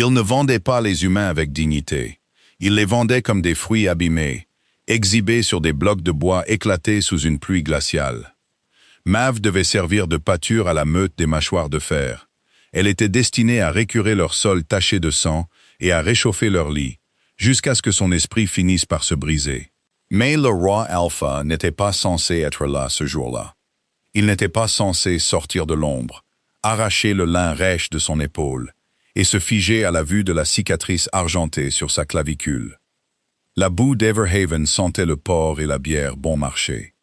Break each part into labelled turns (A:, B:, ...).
A: Il ne vendait pas les humains avec dignité. Il les vendait comme des fruits abîmés, exhibés sur des blocs de bois éclatés sous une pluie glaciale. Mav devait servir de pâture à la meute des mâchoires de fer. Elle était destinée à récurer leur sol taché de sang et à réchauffer leur lit, jusqu'à ce que son esprit finisse par se briser. Mais le roi Alpha n'était pas censé être là ce jour-là. Il n'était pas censé sortir de l'ombre, arracher le lin rêche de son épaule et se figer à la vue de la cicatrice argentée sur sa clavicule. La boue d'Everhaven sentait le porc et la bière bon marché.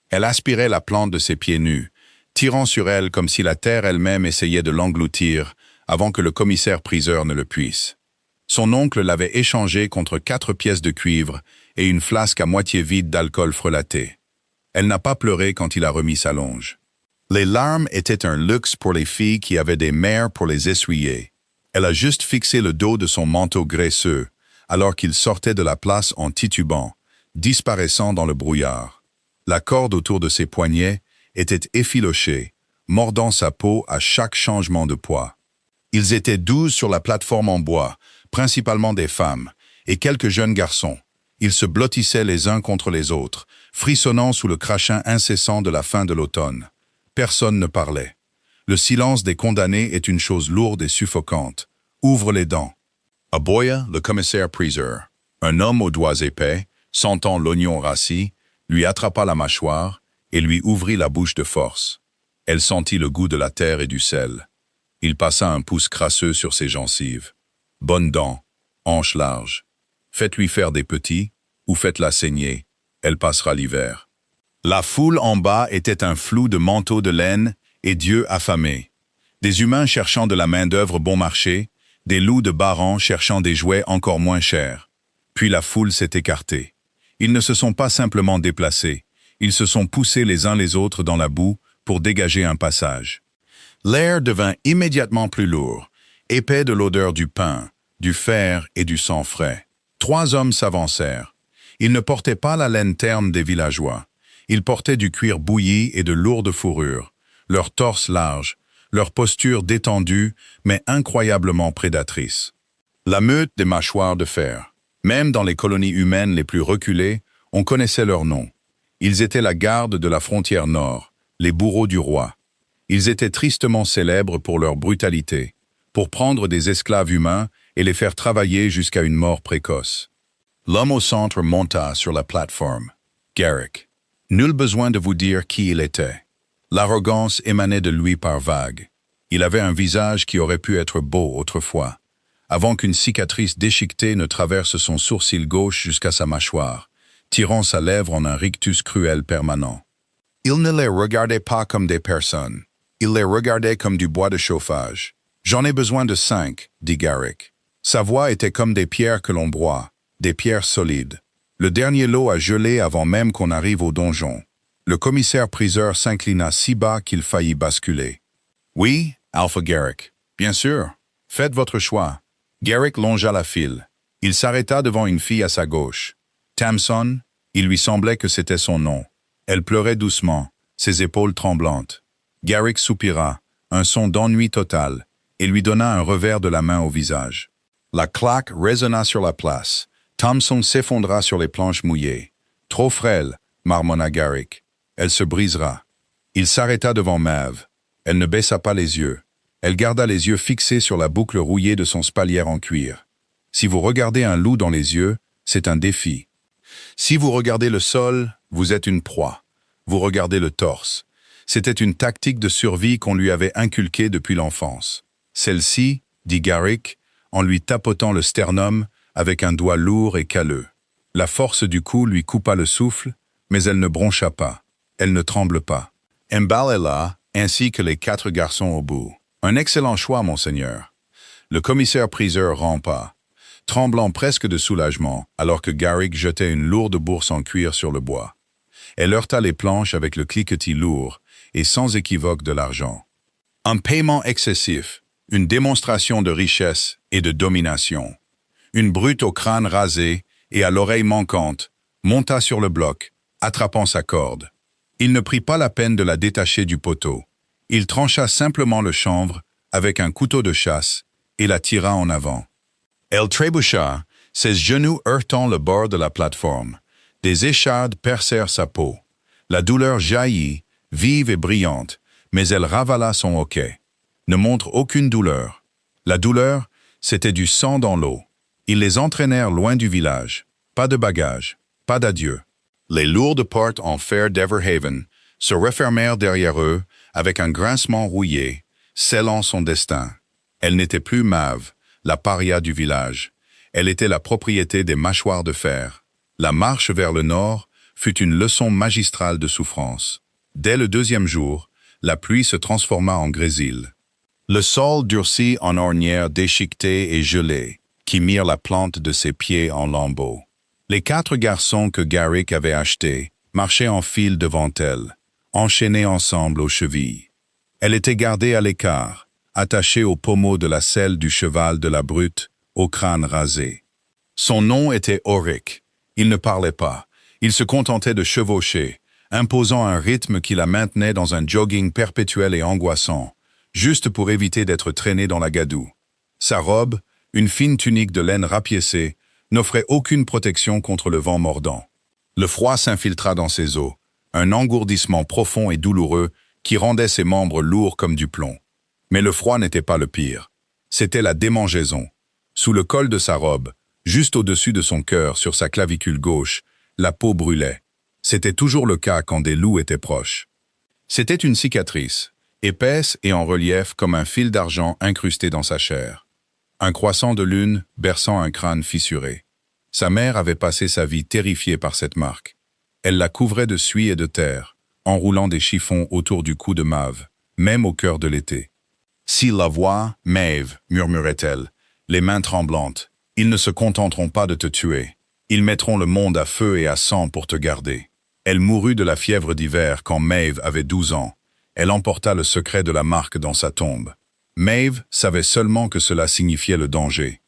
A: Elle aspirait la plante de ses pieds nus, tirant sur elle comme si la terre elle-même essayait de l'engloutir avant que le commissaire-priseur ne le puisse. Son oncle l'avait échangé contre 4 pièces de cuivre et une flasque à moitié vide d'alcool frelaté. Elle n'a pas pleuré quand il a remis sa longe. Les larmes étaient un luxe pour les filles qui avaient des mères pour les essuyer. Elle a juste fixé le dos de son manteau graisseux, alors qu'il sortait de la place en titubant, disparaissant dans le brouillard. La corde autour de ses poignets était effilochée, mordant sa peau à chaque changement de poids. Ils étaient 12 sur la plateforme en bois, principalement des femmes, et quelques jeunes garçons. Ils se blottissaient les uns contre les autres, frissonnant sous le crachin incessant de la fin de l'automne. Personne ne parlait. Le silence des condamnés est une chose lourde et suffocante. Ouvre les dents. Aboya, le commissaire-priseur, un homme aux doigts épais, sentant l'oignon rassis, lui attrapa la mâchoire et lui ouvrit la bouche de force. Elle sentit le goût de la terre et du sel. Il passa un pouce crasseux sur ses gencives. Bonnes dents, hanches larges. Faites-lui faire des petits, ou faites-la saigner. Elle passera l'hiver. La foule en bas était un flou de manteaux de laine et d'yeux affamés. Des humains cherchant de la main-d'œuvre bon marché, des loups de bas rang cherchant des jouets encore moins chers. Puis la foule s'est écartée. Ils ne se sont pas simplement déplacés, ils se sont poussés les uns les autres dans la boue pour dégager un passage. L'air devint immédiatement plus lourd, épais de l'odeur du pain, du fer et du sang frais. 3 hommes s'avancèrent. Ils ne portaient pas la laine terne des villageois. Ils portaient du cuir bouilli et de lourdes fourrures, leurs torses larges, leur posture détendue mais incroyablement prédatrice. La meute des mâchoires de fer. Même dans les colonies humaines les plus reculées, on connaissait leurs noms. Ils étaient la garde de la frontière nord, les bourreaux du roi. Ils étaient tristement célèbres pour leur brutalité, pour prendre des esclaves humains et les faire travailler jusqu'à une mort précoce. L'homme au centre monta sur la plateforme. Garrick. Nul besoin de vous dire qui il était. L'arrogance émanait de lui par vagues. Il avait un visage qui aurait pu être beau autrefois, avant qu'une cicatrice déchiquetée ne traverse son sourcil gauche jusqu'à sa mâchoire, tirant sa lèvre en un rictus cruel permanent. Il ne les regardait pas comme des personnes. Il les regardait comme du bois de chauffage. « J'en ai besoin de 5, dit Garrick. Sa voix était comme des pierres que l'on broie, des pierres solides. Le dernier lot a gelé avant même qu'on arrive au donjon. Le commissaire-priseur s'inclina si bas qu'il faillit basculer. « Oui, Alpha Garrick. Bien sûr. Faites votre choix. » Garrick longea la file. Il s'arrêta devant une fille à sa gauche. Tamson, il lui semblait que c'était son nom. Elle pleurait doucement, ses épaules tremblantes. Garrick soupira, un son d'ennui total, et lui donna un revers de la main au visage. La claque résonna sur la place. Thompson s'effondra sur les planches mouillées. « Trop frêle, » marmonna Garrick. « Elle se brisera. » Il s'arrêta devant Mav. Elle ne baissa pas les yeux. Elle garda les yeux fixés sur la boucle rouillée de son spalière en cuir. Si vous regardez un loup dans les yeux, c'est un défi. Si vous regardez le sol, vous êtes une proie. Vous regardez le torse. C'était une tactique de survie qu'on lui avait inculquée depuis l'enfance. Celle-ci, dit Garrick, en lui tapotant le sternum avec un doigt lourd et calleux. La force du coup lui coupa le souffle, mais elle ne broncha pas. Elle ne tremble pas. Mbal est là, ainsi que les 4 garçons au bout. Un excellent choix, monseigneur. Le commissaire-priseur rampa, tremblant presque de soulagement, alors que Garrick jetait une lourde bourse en cuir sur le bois. Elle heurta les planches avec le cliquetis lourd et sans équivoque de l'argent. Un paiement excessif, une démonstration de richesse et de domination. Une brute au crâne rasé et à l'oreille manquante monta sur le bloc, attrapant sa corde. Il ne prit pas la peine de la détacher du poteau. Il trancha simplement le chanvre avec un couteau de chasse et la tira en avant. Elle trébucha, ses genoux heurtant le bord de la plateforme. Des échardes percèrent sa peau. La douleur jaillit, vive et brillante, mais elle ravala son hoquet. Ne montre aucune douleur. La douleur, c'était du sang dans l'eau. Ils les entraînèrent loin du village. Pas de bagages, pas d'adieu. Les lourdes portes en fer d'Everhaven se refermèrent derrière eux avec un grincement rouillé, scellant son destin. Elle n'était plus Maeve, la paria du village. Elle était la propriété des mâchoires de fer. La marche vers le nord fut une leçon magistrale de souffrance. Dès le deuxième jour, la pluie se transforma en grésil. Le sol durcit en ornières déchiquetées et gelées, qui mirent la plante de ses pieds en lambeaux. Les 4 garçons que Garrick avait achetés marchaient en file devant elle, enchaînés ensemble aux chevilles. Elle était gardée à l'écart, attachée au pommeau de la selle du cheval de la brute, au crâne rasé. Son nom était Auric. Il ne parlait pas. Il se contentait de chevaucher, imposant un rythme qui la maintenait dans un jogging perpétuel et angoissant, juste pour éviter d'être traînée dans la gadoue. Sa robe, une fine tunique de laine rapiécée, n'offrait aucune protection contre le vent mordant. Le froid s'infiltra dans ses os, un engourdissement profond et douloureux qui rendait ses membres lourds comme du plomb. Mais le froid n'était pas le pire. C'était la démangeaison. Sous le col de sa robe, juste au-dessus de son cœur, sur sa clavicule gauche, la peau brûlait. C'était toujours le cas quand des loups étaient proches. C'était une cicatrice, épaisse et en relief comme un fil d'argent incrusté dans sa chair. Un croissant de lune berçant un crâne fissuré. Sa mère avait passé sa vie terrifiée par cette marque. Elle la couvrait de suie et de terre, enroulant des chiffons autour du cou de Maeve, même au cœur de l'été. « S'ils la voient, Maeve, murmurait-elle, les mains tremblantes, ils ne se contenteront pas de te tuer. Ils mettront le monde à feu et à sang pour te garder. » Elle mourut de la fièvre d'hiver quand Maeve avait 12 ans. Elle emporta le secret de la marque dans sa tombe. Maeve savait seulement que cela signifiait le danger.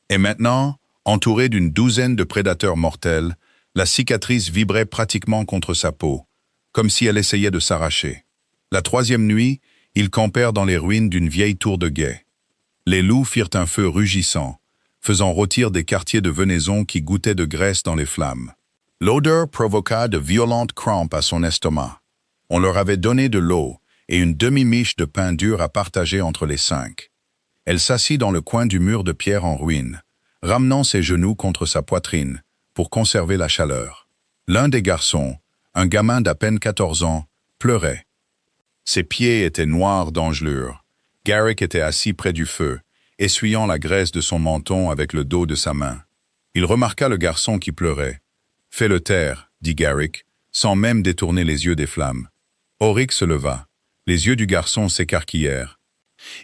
A: Et maintenant, entourée d'une douzaine de prédateurs mortels, la cicatrice vibrait pratiquement contre sa peau, comme si elle essayait de s'arracher. La 3e nuit, ils campèrent dans les ruines d'une vieille tour de guet. Les loups firent un feu rugissant, faisant rôtir des quartiers de venaison qui goûtaient de graisse dans les flammes. L'odeur provoqua de violentes crampes à son estomac. On leur avait donné de l'eau et une demi-miche de pain dur à partager entre les 5. Elle s'assit dans le coin du mur de pierre en ruine, ramenant ses genoux contre sa poitrine pour conserver la chaleur. L'un des garçons, un gamin d'à peine 14 ans, pleurait. Ses pieds étaient noirs d'engelure. Garrick était assis près du feu, essuyant la graisse de son menton avec le dos de sa main. Il remarqua le garçon qui pleurait. « Fais-le taire, » dit Garrick, sans même détourner les yeux des flammes. Auric se leva. Les yeux du garçon s'écarquillèrent.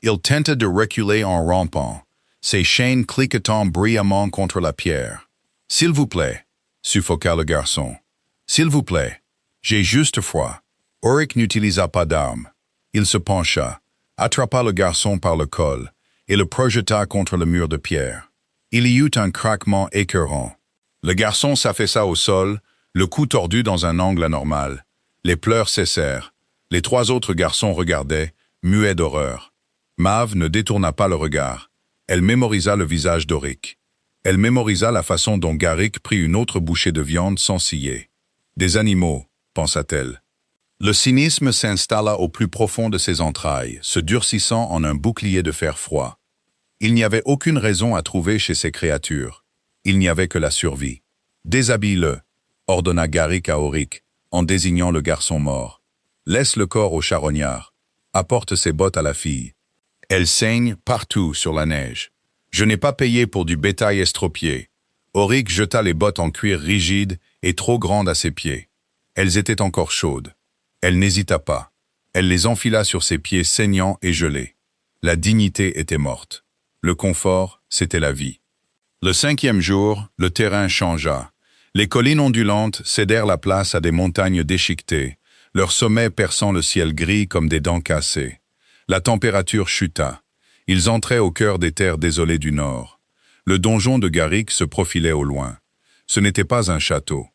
A: Il tenta de reculer en rampant, ses chaînes cliquetant brillamment contre la pierre. « S'il vous plaît, » suffoqua le garçon. « S'il vous plaît, j'ai juste froid. » Auric n'utilisa pas d'arme. Il se pencha, attrapa le garçon par le col et le projeta contre le mur de pierre. Il y eut un craquement écœurant. Le garçon s'affaissa au sol, le cou tordu dans un angle anormal. Les pleurs cessèrent. Les 3 autres garçons regardaient, muets d'horreur. Maeve ne détourna pas le regard. Elle mémorisa le visage d'Auric. Elle mémorisa la façon dont Garrick prit une autre bouchée de viande sans scier. Des animaux, pensa-t-elle. Le cynisme s'installa au plus profond de ses entrailles, se durcissant en un bouclier de fer froid. Il n'y avait aucune raison à trouver chez ces créatures. Il n'y avait que la survie. « Déshabille-le », ordonna Garrick à Auric, en désignant le garçon mort. « Laisse le corps au charognard. Apporte ses bottes à la fille. Elle saigne partout sur la neige. Je n'ai pas payé pour du bétail estropié. » Auric jeta les bottes en cuir rigide et trop grandes à ses pieds. Elles étaient encore chaudes. Elle n'hésita pas. Elle les enfila sur ses pieds saignants et gelés. La dignité était morte. Le confort, c'était la vie. Le 5e jour, le terrain changea. Les collines ondulantes cédèrent la place à des montagnes déchiquetées, leurs sommets perçant le ciel gris comme des dents cassées. La température chuta. Ils entraient au cœur des terres désolées du nord. Le donjon de Garrick se profilait au loin. Ce n'était pas un château.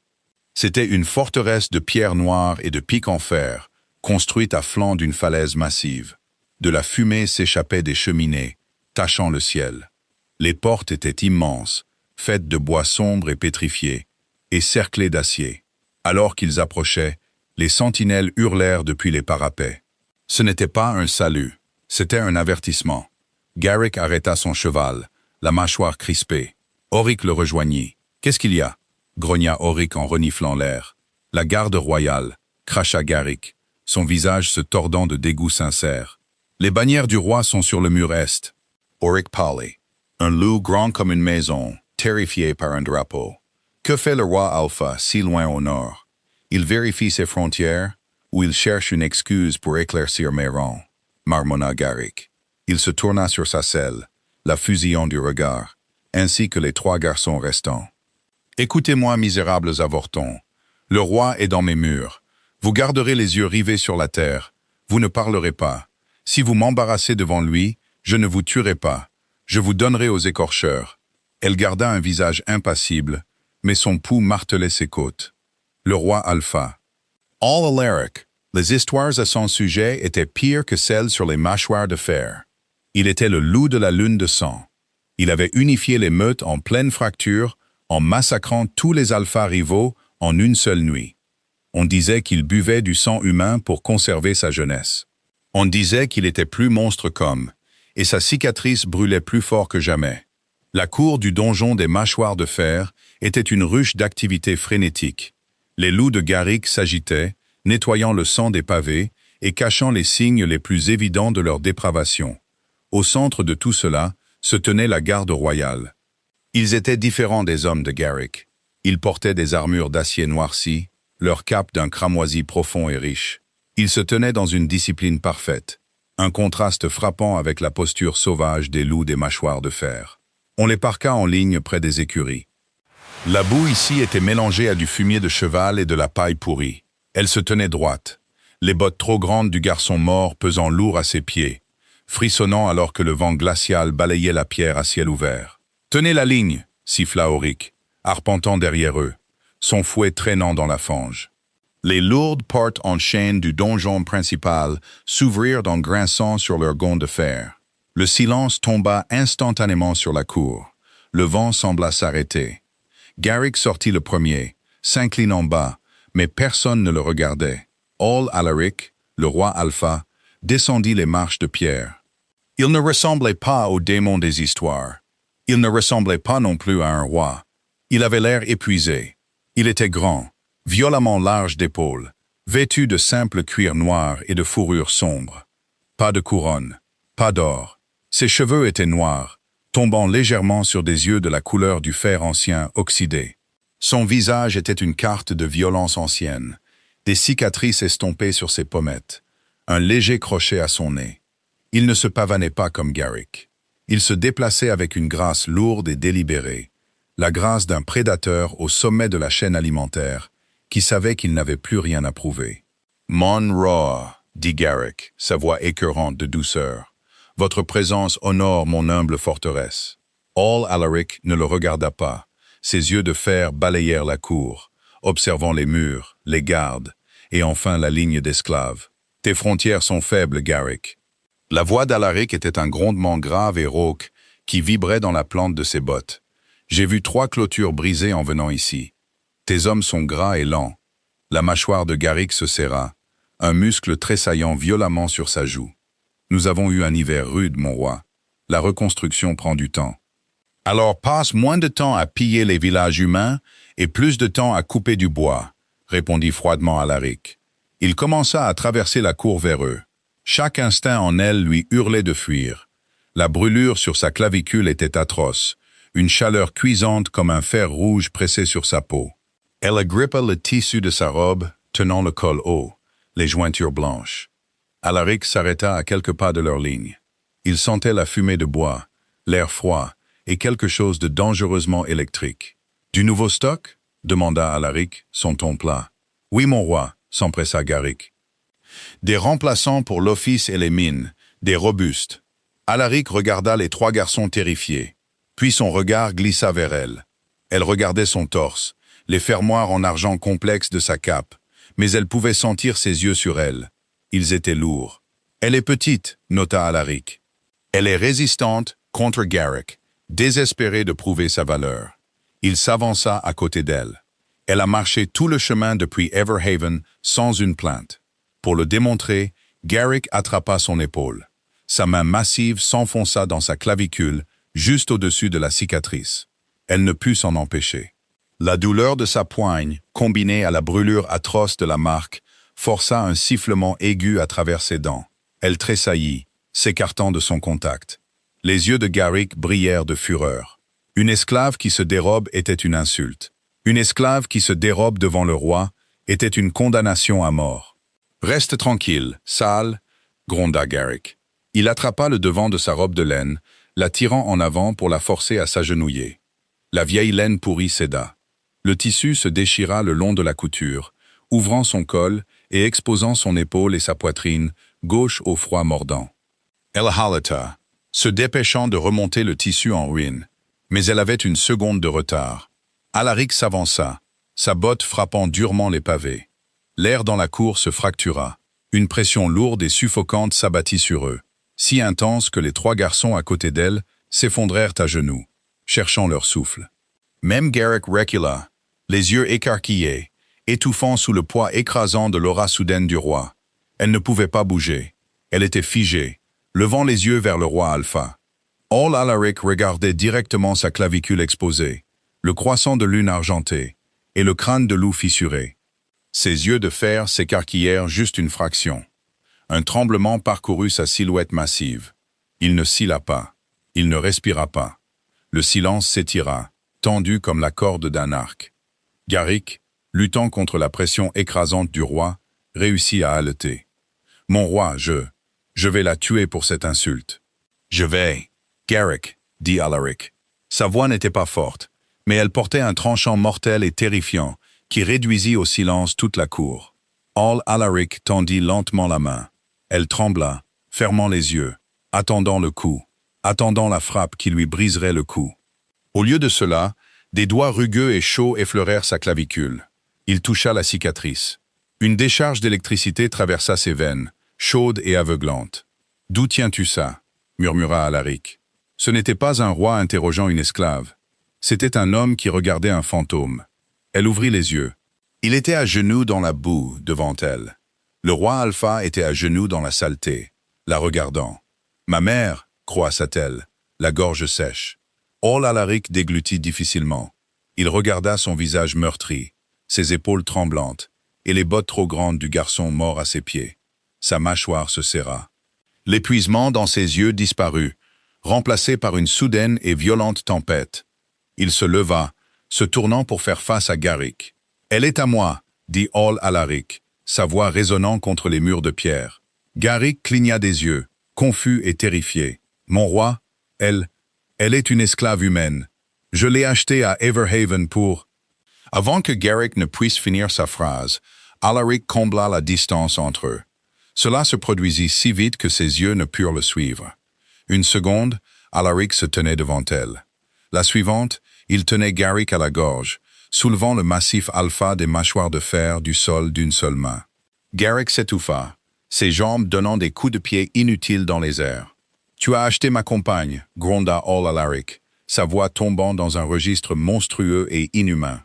A: C'était une forteresse de pierres noires et de pics en fer, construite à flanc d'une falaise massive. De la fumée s'échappait des cheminées, tachant le ciel. Les portes étaient immenses, faites de bois sombre et pétrifié, et cerclées d'acier. Alors qu'ils approchaient, les sentinelles hurlèrent depuis les parapets. Ce n'était pas un salut, c'était un avertissement. Garrick arrêta son cheval, la mâchoire crispée. Auric le rejoignit. « Qu'est-ce qu'il y a » grogna Auric en reniflant l'air. « La garde royale » cracha Garrick, son visage se tordant de dégoût sincère. « Les bannières du roi sont sur le mur est. » Auric parlait. Un loup grand comme une maison, terrifié par un drapeau. Que fait le roi Alpha si loin au nord? Il vérifie ses frontières ou il cherche une excuse pour éclaircir mes rangs, marmonna Garrick. Il se tourna sur sa selle, la fusillant du regard, ainsi que les 3 garçons restants. « Écoutez-moi, misérables avortons. Le roi est dans mes murs. Vous garderez les yeux rivés sur la terre. Vous ne parlerez pas. Si vous m'embarrassez devant lui, je ne vous tuerai pas. Je vous donnerai aux écorcheurs. » Elle garda un visage impassible, mais son pouls martelait ses côtes. Le roi Alpha. All Alaric, les histoires à son sujet étaient pires que celles sur les mâchoires de fer. Il était le loup de la lune de sang. Il avait unifié les meutes en pleine fracture, en massacrant tous les alphas rivaux en une seule nuit. On disait qu'il buvait du sang humain pour conserver sa jeunesse. On disait qu'il était plus monstre qu'homme, et sa cicatrice brûlait plus fort que jamais. La cour du donjon des mâchoires de fer était une ruche d'activité frénétique. Les loups de Garrick s'agitaient, nettoyant le sang des pavés et cachant les signes les plus évidents de leur dépravation. Au centre de tout cela se tenait la garde royale. Ils étaient différents des hommes de Garrick. Ils portaient des armures d'acier noirci, leur cape d'un cramoisi profond et riche. Ils se tenaient dans une discipline parfaite, un contraste frappant avec la posture sauvage des loups des mâchoires de fer. On les parqua en ligne près des écuries. La boue ici était mélangée à du fumier de cheval et de la paille pourrie. Elle se tenait droite, les bottes trop grandes du garçon mort pesant lourd à ses pieds, frissonnant alors que le vent glacial balayait la pierre à ciel ouvert. « Tenez la ligne » siffla Auric, arpentant derrière eux, son fouet traînant dans la fange. Les lourdes portes en chêne du donjon principal s'ouvrirent en grinçant sur leurs gonds de fer. Le silence tomba instantanément sur la cour. Le vent sembla s'arrêter. Garrick sortit le premier, s'inclinant bas, mais personne ne le regardait. All Alaric, le roi Alpha, descendit les marches de pierre. Il ne ressemblait pas au démon des histoires. Il ne ressemblait pas non plus à un roi. Il avait l'air épuisé. Il était grand, violemment large d'épaules, vêtu de simple cuir noir et de fourrure sombre. Pas de couronne, pas d'or. Ses cheveux étaient noirs, tombant légèrement sur des yeux de la couleur du fer ancien oxydé. Son visage était une carte de violence ancienne, des cicatrices estompées sur ses pommettes, un léger crochet à son nez. Il ne se pavanait pas comme Garrick. Il se déplaçait avec une grâce lourde et délibérée, la grâce d'un prédateur au sommet de la chaîne alimentaire, qui savait qu'il n'avait plus rien à prouver. « Mon roi, dit Garrick, sa voix écœurante de douceur, votre présence honore mon humble forteresse. » All Alaric ne le regarda pas. Ses yeux de fer balayèrent la cour, observant les murs, les gardes, et enfin la ligne d'esclaves. « Tes frontières sont faibles, Garrick. » La voix d'Alaric était un grondement grave et rauque qui vibrait dans la plante de ses bottes. « J'ai vu 3 clôtures brisées en venant ici. Tes hommes sont gras et lents. » La mâchoire de Garrick se serra, un muscle tressaillant violemment sur sa joue. « Nous avons eu un hiver rude, mon roi. La reconstruction prend du temps. » « Alors passe moins de temps à piller les villages humains et plus de temps à couper du bois, » répondit froidement Alaric. Il commença à traverser la cour vers eux. Chaque instinct en elle lui hurlait de fuir. La brûlure sur sa clavicule était atroce, une chaleur cuisante comme un fer rouge pressé sur sa peau. Elle agrippa le tissu de sa robe, tenant le col haut, les jointures blanches. Alaric s'arrêta à quelques pas de leur ligne. Il sentait la fumée de bois, l'air froid, et quelque chose de dangereusement électrique. « Du nouveau stock » demanda Alaric, son ton plat. « Oui, mon roi » s'empressa Garrick. « Des remplaçants pour l'office et les mines, des robustes. » Alaric regarda les 3 garçons terrifiés. Puis son regard glissa vers elle. Elle regardait son torse, les fermoirs en argent complexe de sa cape, mais elle pouvait sentir ses yeux sur elle. Ils étaient lourds. « Elle est petite » nota Alaric. « Elle est résistante » contre Garrick, désespéré de prouver sa valeur. Il s'avança à côté d'elle. Elle a marché tout le chemin depuis Everhaven sans une plainte. Pour le démontrer, Garrick attrapa son épaule. Sa main massive s'enfonça dans sa clavicule, juste au-dessus de la cicatrice. Elle ne put s'en empêcher. La douleur de sa poigne, combinée à la brûlure atroce de la marque, força un sifflement aigu à travers ses dents. Elle tressaillit, s'écartant de son contact. Les yeux de Garrick brillèrent de fureur. Une esclave qui se dérobe était une insulte. Une esclave qui se dérobe devant le roi était une condamnation à mort. « Reste tranquille, sale !» gronda Garrick. Il attrapa le devant de sa robe de laine, la tirant en avant pour la forcer à s'agenouiller. La vieille laine pourrie céda. Le tissu se déchira le long de la couture, ouvrant son col et exposant son épaule et sa poitrine, gauche au froid mordant. Elle haleta, se dépêchant de remonter le tissu en ruine, mais elle avait une seconde de retard. Alaric s'avança, sa botte frappant durement les pavés. L'air dans la cour se fractura. Une pression lourde et suffocante s'abattit sur eux, si intense que les trois garçons à côté d'elle s'effondrèrent à genoux, cherchant leur souffle. Même Garrick recula, les yeux écarquillés, étouffant sous le poids écrasant de l'aura soudaine du roi. Elle ne pouvait pas bouger. Elle était figée, levant les yeux vers le roi Alpha. All Alaric regardait directement sa clavicule exposée, le croissant de lune argenté, et le crâne de loup fissuré. Ses yeux de fer s'écarquillèrent juste une fraction. Un tremblement parcourut sa silhouette massive. Il ne cilla pas. Il ne respira pas. Le silence s'étira, tendu comme la corde d'un arc. Garrick, luttant contre la pression écrasante du roi, réussit à haleter. « Mon roi, je vais la tuer pour cette insulte. »« Je vais. » Garrick, dit Alaric. Sa voix n'était pas forte, mais elle portait un tranchant mortel et terrifiant qui réduisit au silence toute la cour. All Alaric tendit lentement la main. Elle trembla, fermant les yeux, attendant le coup, attendant la frappe qui lui briserait le cou. Au lieu de cela, des doigts rugueux et chauds effleurèrent sa clavicule. Il toucha la cicatrice. Une décharge d'électricité traversa ses veines, chaude et aveuglante. « D'où tiens-tu ça » murmura Alaric. Ce n'était pas un roi interrogeant une esclave. C'était un homme qui regardait un fantôme. Elle ouvrit les yeux. Il était à genoux dans la boue, devant elle. Le roi Alpha était à genoux dans la saleté, la regardant. « Ma mère » croissa-t-elle, la gorge sèche. All Alaric déglutit difficilement. Il regarda son visage meurtri, ses épaules tremblantes, et les bottes trop grandes du garçon mort à ses pieds. Sa mâchoire se serra. L'épuisement dans ses yeux disparut, remplacé par une soudaine et violente tempête. Il se leva, se tournant pour faire face à Garrick. « Elle est à moi » dit All Alaric, sa voix résonnant contre les murs de pierre. Garrick cligna des yeux, confus et terrifié. « Mon roi, elle est une esclave humaine. Je l'ai achetée à Everhaven pour... » Avant que Garrick ne puisse finir sa phrase, Alaric combla la distance entre eux. Cela se produisit si vite que ses yeux ne purent le suivre. Une seconde, Alaric se tenait devant elle. La suivante, il tenait Garrick à la gorge, soulevant le massif alpha des mâchoires de fer du sol d'une seule main. Garrick s'étouffa, ses jambes donnant des coups de pied inutiles dans les airs. « Tu as acheté ma compagne » gronda All Alaric, sa voix tombant dans un registre monstrueux et inhumain.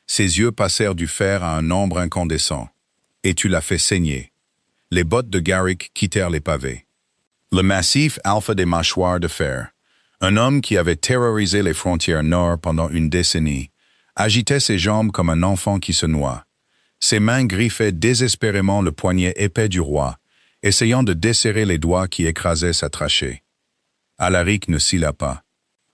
A: Ses yeux passèrent du fer à un ambre incandescent. « Et tu l'as fait saigner. » Les bottes de Garrick quittèrent les pavés. Le massif alpha des mâchoires de fer, un homme qui avait terrorisé les frontières nord pendant une décennie, agitait ses jambes comme un enfant qui se noie. Ses mains griffaient désespérément le poignet épais du roi, essayant de desserrer les doigts qui écrasaient sa trachée. Alaric ne cilla pas.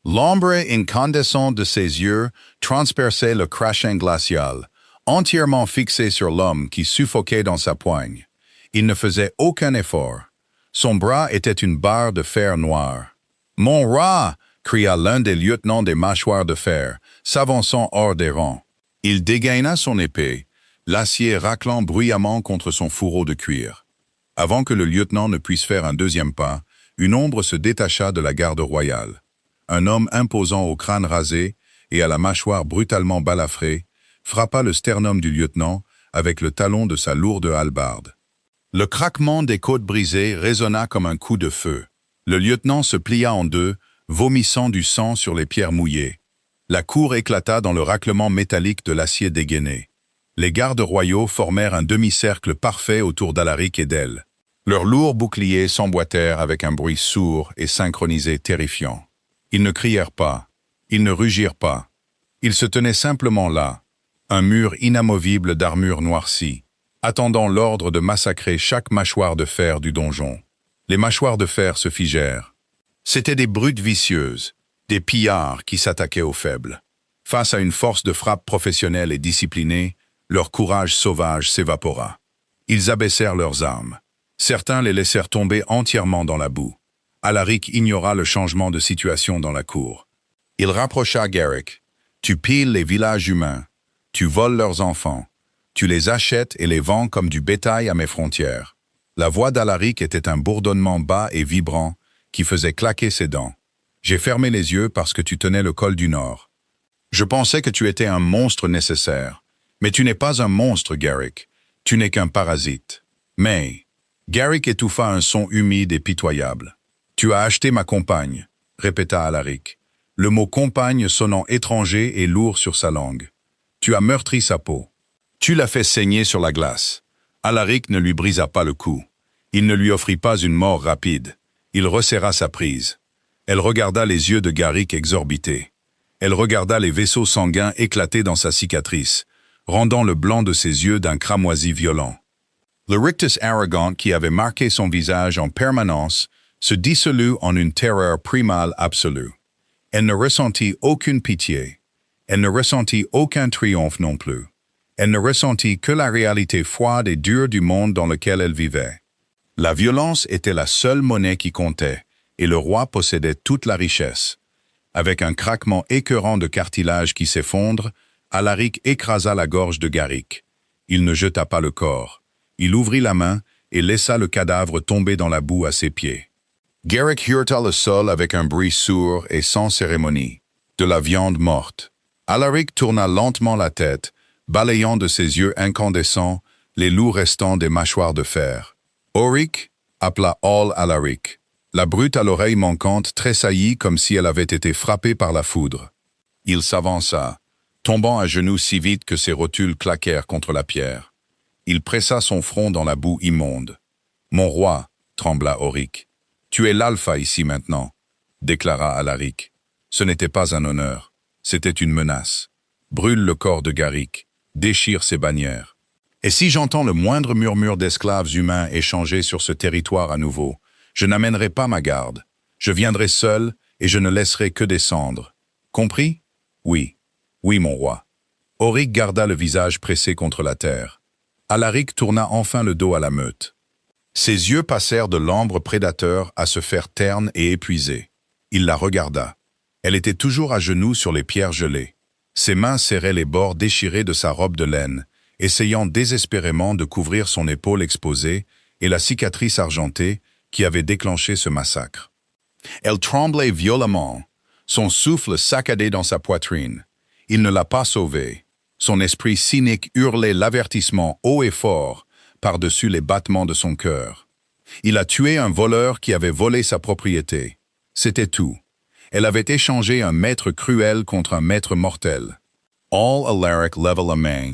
A: L'ombre incandescente de ses yeux transperçait le crachin glacial, entièrement fixé sur l'homme qui suffoquait dans sa poigne. Il ne faisait aucun effort. Son bras était une barre de fer noir. « Mon roi !» cria l'un des lieutenants des mâchoires de fer, s'avançant hors des rangs. Il dégaina son épée, l'acier raclant bruyamment contre son fourreau de cuir. Avant que le lieutenant ne puisse faire un deuxième pas, une ombre se détacha de la garde royale. Un homme imposant au crâne rasé et à la mâchoire brutalement balafrée frappa le sternum du lieutenant avec le talon de sa lourde hallebarde. Le craquement des côtes brisées résonna comme un coup de feu. Le lieutenant se plia en deux, vomissant du sang sur les pierres mouillées. La cour éclata dans le raclement métallique de l'acier dégainé. Les gardes royaux formèrent un demi-cercle parfait autour d'Alaric et d'elle. Leurs lourds boucliers s'emboîtèrent avec un bruit sourd et synchronisé terrifiant. Ils ne crièrent pas, ils ne rugirent pas. Ils se tenaient simplement là, un mur inamovible d'armure noircie, attendant l'ordre de massacrer chaque mâchoire de fer du donjon. Les mâchoires de fer se figèrent. C'étaient des brutes vicieuses, des pillards qui s'attaquaient aux faibles. Face à une force de frappe professionnelle et disciplinée, leur courage sauvage s'évapora. Ils abaissèrent leurs armes. Certains les laissèrent tomber entièrement dans la boue. Alaric ignora le changement de situation dans la cour. Il rapprocha Garrick. « Tu piles les villages humains. Tu voles leurs enfants. Tu les achètes et les vends comme du bétail à mes frontières. » La voix d'Alaric était un bourdonnement bas et vibrant qui faisait claquer ses dents. « J'ai fermé les yeux parce que tu tenais le col du Nord. Je pensais que tu étais un monstre nécessaire. Mais tu n'es pas un monstre, Garrick. Tu n'es qu'un parasite. Mais... » Garrick étouffa un son humide et pitoyable. « Tu as acheté ma compagne, » répéta Alaric, le mot « compagne » sonnant étranger et lourd sur sa langue. « Tu as meurtri sa peau. Tu l'as fait saigner sur la glace. » Alaric ne lui brisa pas le cou. Il ne lui offrit pas une mort rapide. Il resserra sa prise. Elle regarda les yeux de Garrick exorbités. Elle regarda les vaisseaux sanguins éclater dans sa cicatrice, rendant le blanc de ses yeux d'un cramoisi violent. Le rictus arrogant qui avait marqué son visage en permanence se dissolut en une terreur primale absolue. Elle ne ressentit aucune pitié. Elle ne ressentit aucun triomphe non plus. Elle ne ressentit que la réalité froide et dure du monde dans lequel elle vivait. La violence était la seule monnaie qui comptait, et le roi possédait toute la richesse. Avec un craquement écœurant de cartilage qui s'effondre, Alaric écrasa la gorge de Garrick. Il ne jeta pas le corps. Il ouvrit la main et laissa le cadavre tomber dans la boue à ses pieds. Garrick heurta le sol avec un bruit sourd et sans cérémonie. De la viande morte. Alaric tourna lentement la tête, balayant de ses yeux incandescents les loups restants des mâchoires de fer. « Auric » appela All Alaric. La brute à l'oreille manquante tressaillit comme si elle avait été frappée par la foudre. Il s'avança, tombant à genoux si vite que ses rotules claquèrent contre la pierre. Il pressa son front dans la boue immonde. « Mon roi » trembla Auric. « Tu es l'alpha ici maintenant » déclara Alaric. Ce n'était pas un honneur, c'était une menace. Brûle le corps de Garrick, déchire ses bannières. Et si j'entends le moindre murmure d'esclaves humains échangés sur ce territoire à nouveau, je n'amènerai pas ma garde. Je viendrai seul et je ne laisserai que des cendres. Compris? Oui. Oui, mon roi. Auric garda le visage pressé contre la terre. Alaric tourna enfin le dos à la meute. Ses yeux passèrent de l'ambre prédateur à se faire terne et épuisé. Il la regarda. Elle était toujours à genoux sur les pierres gelées. Ses mains serraient les bords déchirés de sa robe de laine, essayant désespérément de couvrir son épaule exposée et la cicatrice argentée qui avait déclenché ce massacre. Elle tremblait violemment, son souffle saccadé dans sa poitrine. Il ne l'a pas sauvée. Son esprit cynique hurlait l'avertissement haut et fort par-dessus les battements de son cœur. Il a tué un voleur qui avait volé sa propriété. C'était tout. Elle avait échangé un maître cruel contre un maître mortel. All Alaric leva la main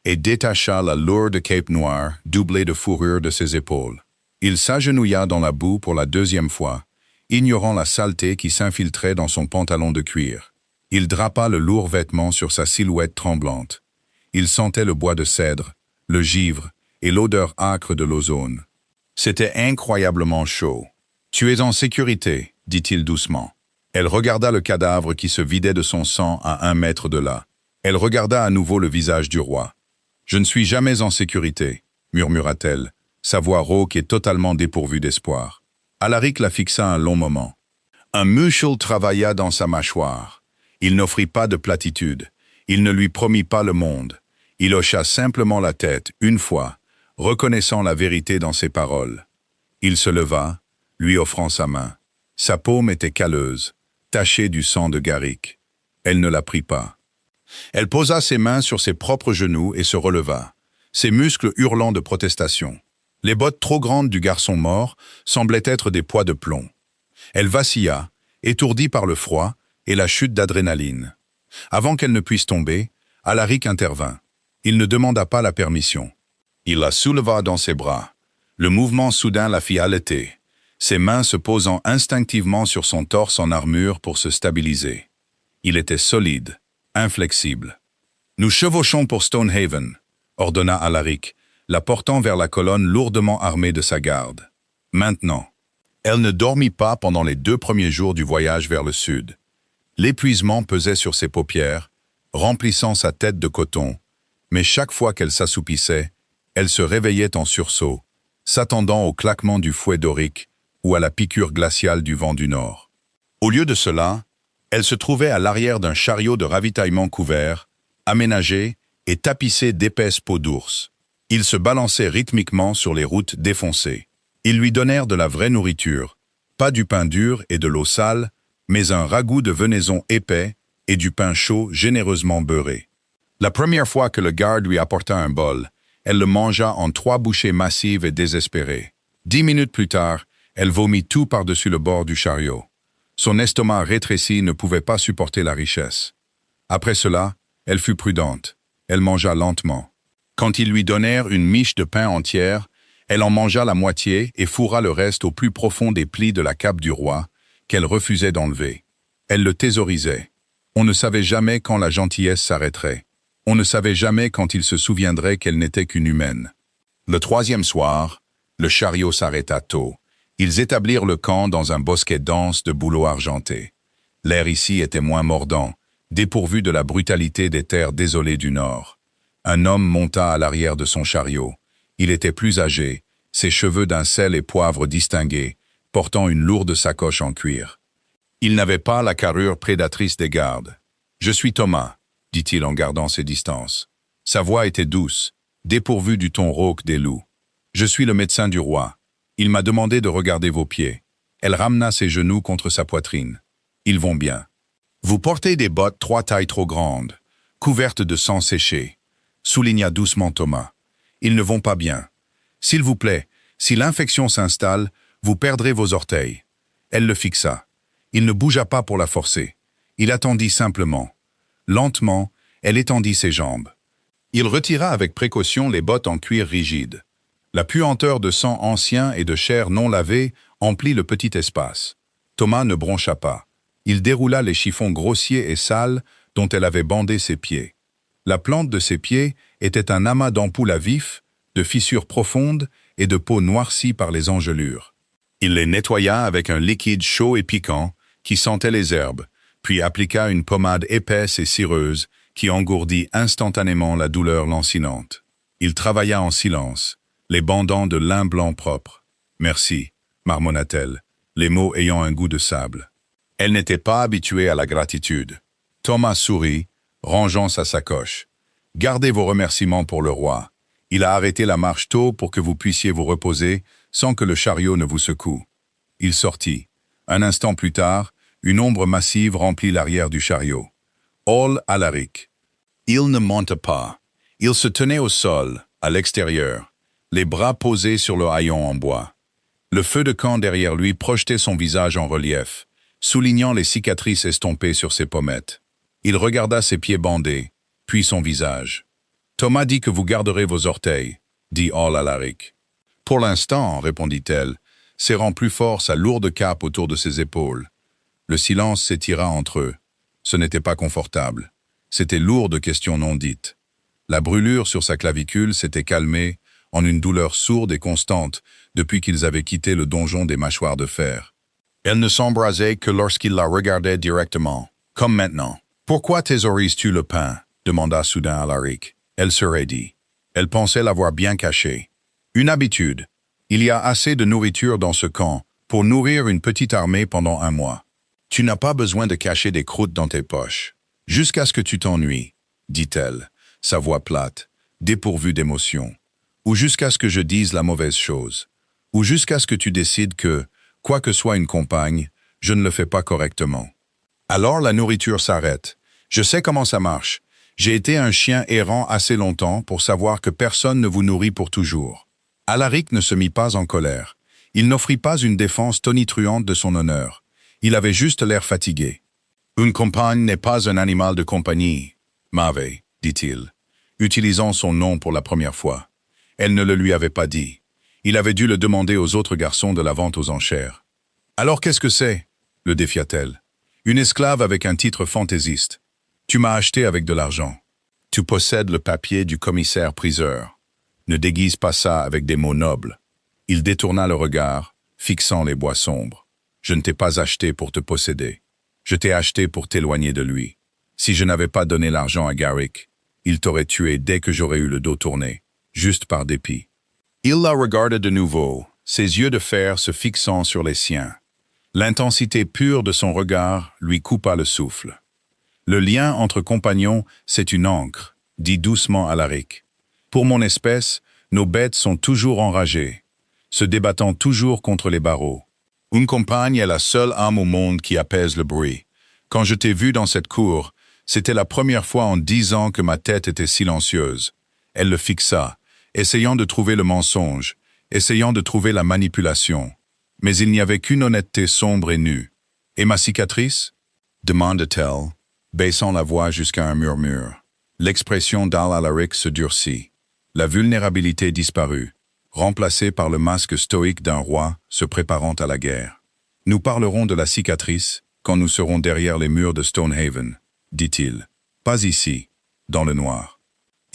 A: et détacha la lourde cape noire doublée de fourrure de ses épaules. Il s'agenouilla dans la boue pour la deuxième fois, ignorant la saleté qui s'infiltrait dans son pantalon de cuir. Il drapa le lourd vêtement sur sa silhouette tremblante. Il sentait le bois de cèdre, le givre et l'odeur âcre de l'ozone. C'était incroyablement chaud. « Tu es en sécurité », dit-il doucement. Elle regarda le cadavre qui se vidait de son sang à 1 mètre de là. Elle regarda à nouveau le visage du roi. « Je ne suis jamais en sécurité », murmura-t-elle, sa voix rauque et totalement dépourvue d'espoir. Alaric la fixa un long moment. Un muscle travailla dans sa mâchoire. Il n'offrit pas de platitude. Il ne lui promit pas le monde. Il hocha simplement la tête, une fois, reconnaissant la vérité dans ses paroles. Il se leva, lui offrant sa main. Sa paume était calleuse, tachée du sang de Garrick. Elle ne la prit pas. Elle posa ses mains sur ses propres genoux et se releva, ses muscles hurlant de protestation. Les bottes trop grandes du garçon mort semblaient être des poids de plomb. Elle vacilla, étourdi par le froid et la chute d'adrénaline. Avant qu'elle ne puisse tomber, Alaric intervint. Il ne demanda pas la permission. Il la souleva dans ses bras. Le mouvement soudain la fit halter, ses mains se posant instinctivement sur son torse en armure pour se stabiliser. Il était solide, inflexible. « Nous chevauchons pour Stonehaven », ordonna Alaric, la portant vers la colonne lourdement armée de sa garde. Maintenant. Elle ne dormit pas pendant les 2 premiers jours du voyage vers le sud. L'épuisement pesait sur ses paupières, remplissant sa tête de coton, mais chaque fois qu'elle s'assoupissait, elle se réveillait en sursaut, s'attendant au claquement du fouet dorique ou à la piqûre glaciale du vent du nord. Au lieu de cela, elle se trouvait à l'arrière d'un chariot de ravitaillement couvert, aménagé et tapissé d'épaisses peaux d'ours. Il se balançait rythmiquement sur les routes défoncées. Ils lui donnèrent de la vraie nourriture, pas du pain dur et de l'eau sale, mais un ragoût de venaison épais et du pain chaud généreusement beurré. La première fois que le garde lui apporta un bol, elle le mangea en 3 bouchées massives et désespérées. 10 minutes plus tard, elle vomit tout par-dessus le bord du chariot. Son estomac rétréci ne pouvait pas supporter la richesse. Après cela, elle fut prudente. Elle mangea lentement. Quand ils lui donnèrent une miche de pain entière, elle en mangea la moitié et fourra le reste au plus profond des plis de la cape du roi, qu'elle refusait d'enlever. Elle le thésaurisait. On ne savait jamais quand la gentillesse s'arrêterait. On ne savait jamais quand il se souviendrait qu'elle n'était qu'une humaine. Le 3e soir, le chariot s'arrêta tôt. Ils établirent le camp dans un bosquet dense de bouleaux argentés. L'air ici était moins mordant, dépourvu de la brutalité des terres désolées du nord. Un homme monta à l'arrière de son chariot. Il était plus âgé, ses cheveux d'un sel et poivre distingués, portant une lourde sacoche en cuir. Il n'avait pas la carrure prédatrice des gardes. « Je suis Thomas », dit-il en gardant ses distances. Sa voix était douce, dépourvue du ton rauque des loups. « Je suis le médecin du roi. Il m'a demandé de regarder vos pieds. » Elle ramena ses genoux contre sa poitrine. « Ils vont bien. Vous portez des bottes 3 tailles trop grandes, couvertes de sang séché, » souligna doucement Thomas. « Ils ne vont pas bien. S'il vous plaît, si l'infection s'installe, vous perdrez vos orteils. » Elle le fixa. Il ne bougea pas pour la forcer. Il attendit simplement. Lentement, elle étendit ses jambes. Il retira avec précaution les bottes en cuir rigide. La puanteur de sang ancien et de chair non lavée emplit le petit espace. Thomas ne broncha pas. Il déroula les chiffons grossiers et sales dont elle avait bandé ses pieds. La plante de ses pieds était un amas d'ampoules à vif, de fissures profondes et de peau noircie par les engelures. Il les nettoya avec un liquide chaud et piquant qui sentait les herbes, puis appliqua une pommade épaisse et cireuse qui engourdit instantanément la douleur lancinante. Il travailla en silence, les bandant de lin blanc propre. « Merci », marmonna-t-elle, les mots ayant un goût de sable. Elle n'était pas habituée à la gratitude. Thomas sourit, rangeant sa sacoche. « Gardez vos remerciements pour le roi. Il a arrêté la marche tôt pour que vous puissiez vous reposer sans que le chariot ne vous secoue. » Il sortit. Un instant plus tard, une ombre massive remplit l'arrière du chariot. Hall Alaric. Il ne monta pas. Il se tenait au sol, à l'extérieur, les bras posés sur le haillon en bois. Le feu de camp derrière lui projetait son visage en relief, soulignant les cicatrices estompées sur ses pommettes. Il regarda ses pieds bandés, puis son visage. « Thomas dit que vous garderez vos orteils, » dit Hall Alaric. « Pour l'instant, » répondit-elle, serrant plus fort sa lourde cape autour de ses épaules. Le silence s'étira entre eux. Ce n'était pas confortable. C'était lourd de questions non dites. La brûlure sur sa clavicule s'était calmée en une douleur sourde et constante depuis qu'ils avaient quitté le donjon des mâchoires de fer. Elle ne s'embrasait que lorsqu'il la regardait directement, comme maintenant. « Pourquoi thésaurises-tu le pain ?» demanda soudain Alaric. Elle se raidit. Elle pensait l'avoir bien caché. « Une habitude. Il y a assez de nourriture dans ce camp pour nourrir une petite armée pendant 1 mois. Tu n'as pas besoin de cacher des croûtes dans tes poches. Jusqu'à ce que tu t'ennuies, dit-elle, sa voix plate, dépourvue d'émotion. Ou jusqu'à ce que je dise la mauvaise chose. Ou jusqu'à ce que tu décides que, quoi que soit une compagne, je ne le fais pas correctement. Alors la nourriture s'arrête. Je sais comment ça marche. J'ai été un chien errant assez longtemps pour savoir que personne ne vous nourrit pour toujours. » Alaric ne se mit pas en colère. Il n'offrit pas une défense tonitruante de son honneur. Il avait juste l'air fatigué. Une compagne n'est pas un animal de compagnie, Maeve, dit-il, utilisant son nom pour la première fois. Elle ne le lui avait pas dit. Il avait dû le demander aux autres garçons de la vente aux enchères. Alors qu'est-ce que c'est? Le défia-t-elle. Une esclave avec un titre fantaisiste. Tu m'as acheté avec de l'argent. Tu possèdes le papier du commissaire-priseur. Ne déguise pas ça avec des mots nobles. Il détourna le regard, fixant les bois sombres. Je ne t'ai pas acheté pour te posséder. Je t'ai acheté pour t'éloigner de lui. Si je n'avais pas donné l'argent à Garrick, il t'aurait tué dès que j'aurais eu le dos tourné, juste par dépit. Il la regardait de nouveau, ses yeux de fer se fixant sur les siens. L'intensité pure de son regard lui coupa le souffle. Le lien entre compagnons, c'est une ancre, dit doucement Alaric. Pour mon espèce, nos bêtes sont toujours enragées, se débattant toujours contre les barreaux. Une compagne est la seule âme au monde qui apaise le bruit. Quand je t'ai vu dans cette cour, c'était la première fois en 10 ans que ma tête était silencieuse. Elle le fixa, essayant de trouver le mensonge, essayant de trouver la manipulation. Mais il n'y avait qu'une honnêteté sombre et nue. « Et ma cicatrice » demanda-t-elle, baissant la voix jusqu'à un murmure. L'expression d'Al-Alaric se durcit. La vulnérabilité disparut, remplacée par le masque stoïque d'un roi se préparant à la guerre. « Nous parlerons de la cicatrice quand nous serons derrière les murs de Stonehaven, dit-il. Pas ici, dans le noir.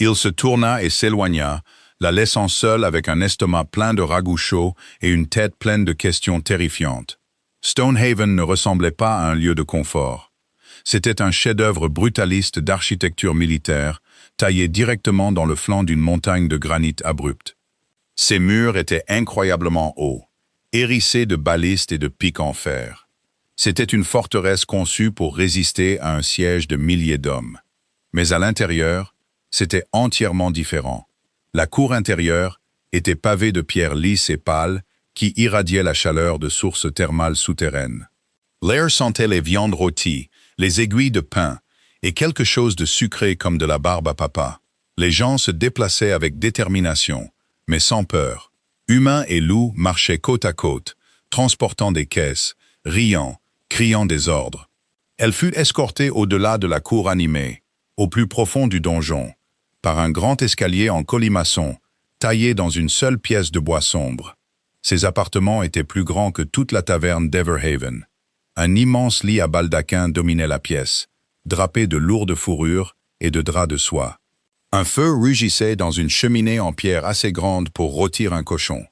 A: Il se tourna et s'éloigna, la laissant seule avec un estomac plein de ragoûts chauds et une tête pleine de questions terrifiantes. Stonehaven ne ressemblait pas à un lieu de confort. C'était un chef-d'œuvre brutaliste d'architecture militaire, taillé directement dans le flanc d'une montagne de granit abrupte. Ses murs étaient incroyablement hauts, hérissés de balistes et de pics en fer. C'était une forteresse conçue pour résister à un siège de milliers d'hommes. Mais à l'intérieur, c'était entièrement différent. La cour intérieure était pavée de pierres lisses et pâles qui irradiaient la chaleur de sources thermales souterraines. L'air sentait les viandes rôties, les aiguilles de pain et quelque chose de sucré comme de la barbe à papa. Les gens se déplaçaient avec détermination, mais sans peur. Humains et loups marchaient côte à côte, transportant des caisses, riant, criant des ordres. Elle fut escortée au-delà de la cour animée, au plus profond du donjon, par un grand escalier en colimaçon, taillé dans une seule pièce de bois sombre. Ses appartements étaient plus grands que toute la taverne d'Everhaven. Un immense lit à baldaquin dominait la pièce, drapé de lourdes fourrures et de draps de soie. Un feu rugissait dans une cheminée en pierre assez grande pour rôtir un cochon.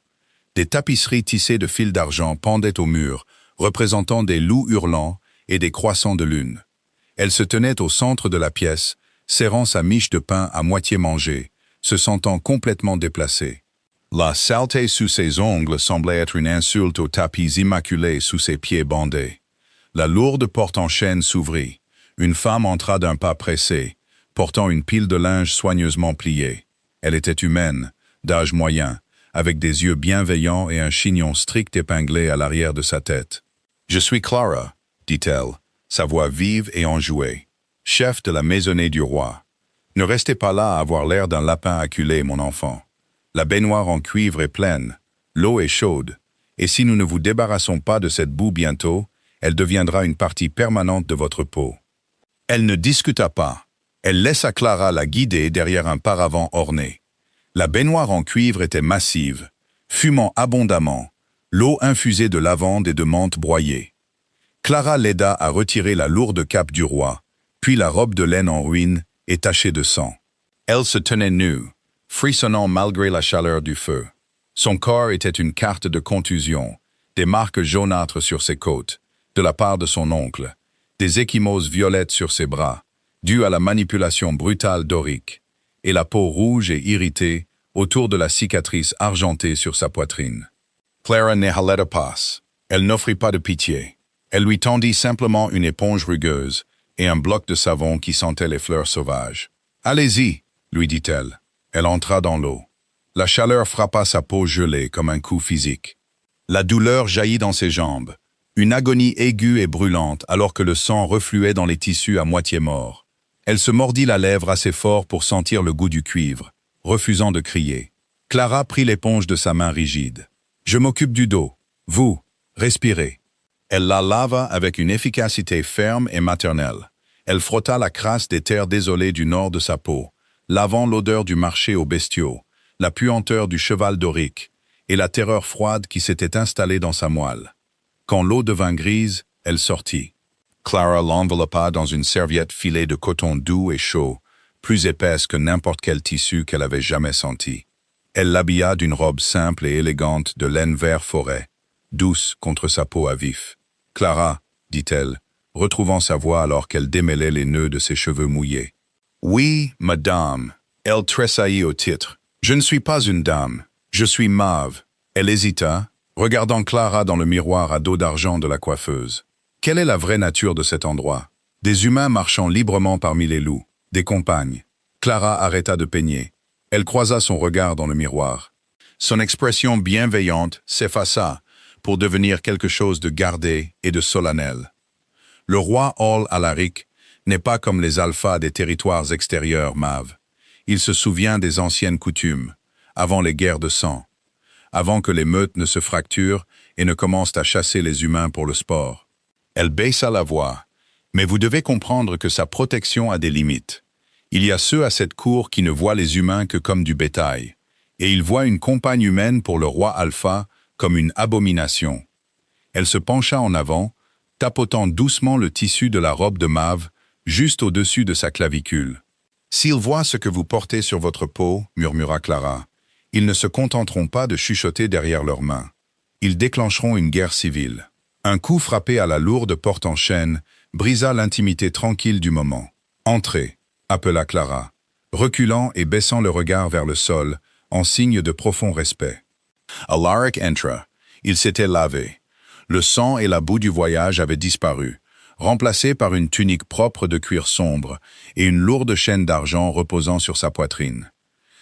A: Des tapisseries tissées de fils d'argent pendaient au mur, représentant des loups hurlants et des croissants de lune. Elle se tenait au centre de la pièce, serrant sa miche de pain à moitié mangée, se sentant complètement déplacée. La saleté sous ses ongles semblait être une insulte aux tapis immaculés sous ses pieds bandés. La lourde porte en chêne s'ouvrit. Une femme entra d'un pas pressé, portant une pile de linge soigneusement pliée. Elle était humaine, d'âge moyen, avec des yeux bienveillants et un chignon strict épinglé à l'arrière de sa tête. « Je suis Clara », dit-elle, sa voix vive et enjouée, chef de la maisonnée du roi. « Ne restez pas là à avoir l'air d'un lapin acculé, mon enfant. La baignoire en cuivre est pleine, l'eau est chaude, et si nous ne vous débarrassons pas de cette boue bientôt, elle deviendra une partie permanente de votre peau. » Elle ne discuta pas. Elle laissa Clara la guider derrière un paravent orné. La baignoire en cuivre était massive, fumant abondamment, l'eau infusée de lavande et de menthe broyée. Clara l'aida à retirer la lourde cape du roi, puis la robe de laine en ruine et tachée de sang. Elle se tenait nue, frissonnant malgré la chaleur du feu. Son corps était une carte de contusion, des marques jaunâtres sur ses côtes, de la part de son oncle, des ecchymoses violettes sur ses bras, dues à la manipulation brutale d'Auric, et la peau rouge et irritée autour de la cicatrice argentée sur sa poitrine. Clara n'haleta pas. Elle n'offrit pas de pitié. Elle lui tendit simplement une éponge rugueuse et un bloc de savon qui sentait les fleurs sauvages. « Allez-y », lui dit-elle. Elle entra dans l'eau. La chaleur frappa sa peau gelée comme un coup physique. La douleur jaillit dans ses jambes, une agonie aiguë et brûlante alors que le sang refluait dans les tissus à moitié morts. Elle se mordit la lèvre assez fort pour sentir le goût du cuivre, refusant de crier. Clara prit l'éponge de sa main rigide. « Je m'occupe du dos. Vous, respirez. » Elle la lava avec une efficacité ferme et maternelle. Elle frotta la crasse des terres désolées du nord de sa peau, lavant l'odeur du marché aux bestiaux, la puanteur du cheval dorique et la terreur froide qui s'était installée dans sa moelle. Quand l'eau devint grise, elle sortit. Clara l'enveloppa dans une serviette filée de coton doux et chaud, plus épaisse que n'importe quel tissu qu'elle avait jamais senti. Elle l'habilla d'une robe simple et élégante de laine vert forêt, douce contre sa peau à vif. « Clara, dit-elle, retrouvant sa voix alors qu'elle démêlait les nœuds de ses cheveux mouillés. « Oui, madame. » Elle tressaillit au titre. « Je ne suis pas une dame. Je suis Mave. » Elle hésita, regardant Clara dans le miroir à dos d'argent de la coiffeuse. Quelle est la vraie nature de cet endroit? Des humains marchant librement parmi les loups, des compagnes. Clara arrêta de peigner. Elle croisa son regard dans le miroir. Son expression bienveillante s'effaça pour devenir quelque chose de gardé et de solennel. Le roi All-Alaric n'est pas comme les alphas des territoires extérieurs, Mave. Il se souvient des anciennes coutumes, avant les guerres de sang, avant que les meutes ne se fracturent et ne commencent à chasser les humains pour le sport. Elle baissa la voix, mais vous devez comprendre que sa protection a des limites. Il y a ceux à cette cour qui ne voient les humains que comme du bétail, et ils voient une compagne humaine pour le roi Alpha comme une abomination. Elle se pencha en avant, tapotant doucement le tissu de la robe de Mave, juste au-dessus de sa clavicule. « S'ils voient ce que vous portez sur votre peau, murmura Clara, ils ne se contenteront pas de chuchoter derrière leurs mains. Ils déclencheront une guerre civile. » Un coup frappé à la lourde porte en chêne brisa l'intimité tranquille du moment. « Entrez !» appela Clara, reculant et baissant le regard vers le sol, en signe de profond respect. Alaric entra. Il s'était lavé. Le sang et la boue du voyage avaient disparu, remplacés par une tunique propre de cuir sombre et une lourde chaîne d'argent reposant sur sa poitrine.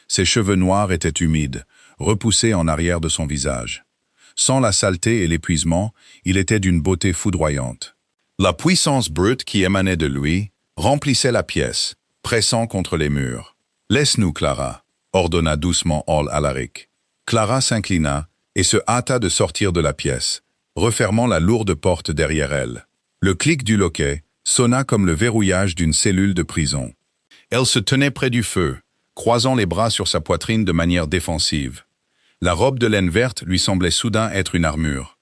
A: Ses cheveux noirs étaient humides, repoussés en arrière de son visage. Sans la saleté et l'épuisement, il était d'une beauté foudroyante. La puissance brute qui émanait de lui remplissait la pièce, pressant contre les murs. « Laisse-nous, Clara », ordonna doucement All-Alaric. Clara s'inclina et se hâta de sortir de la pièce, refermant la lourde porte derrière elle. Le clic du loquet sonna comme le verrouillage d'une cellule de prison. Elle se tenait près du feu, croisant les bras sur sa poitrine de manière défensive. La robe de laine verte lui semblait soudain être une armure.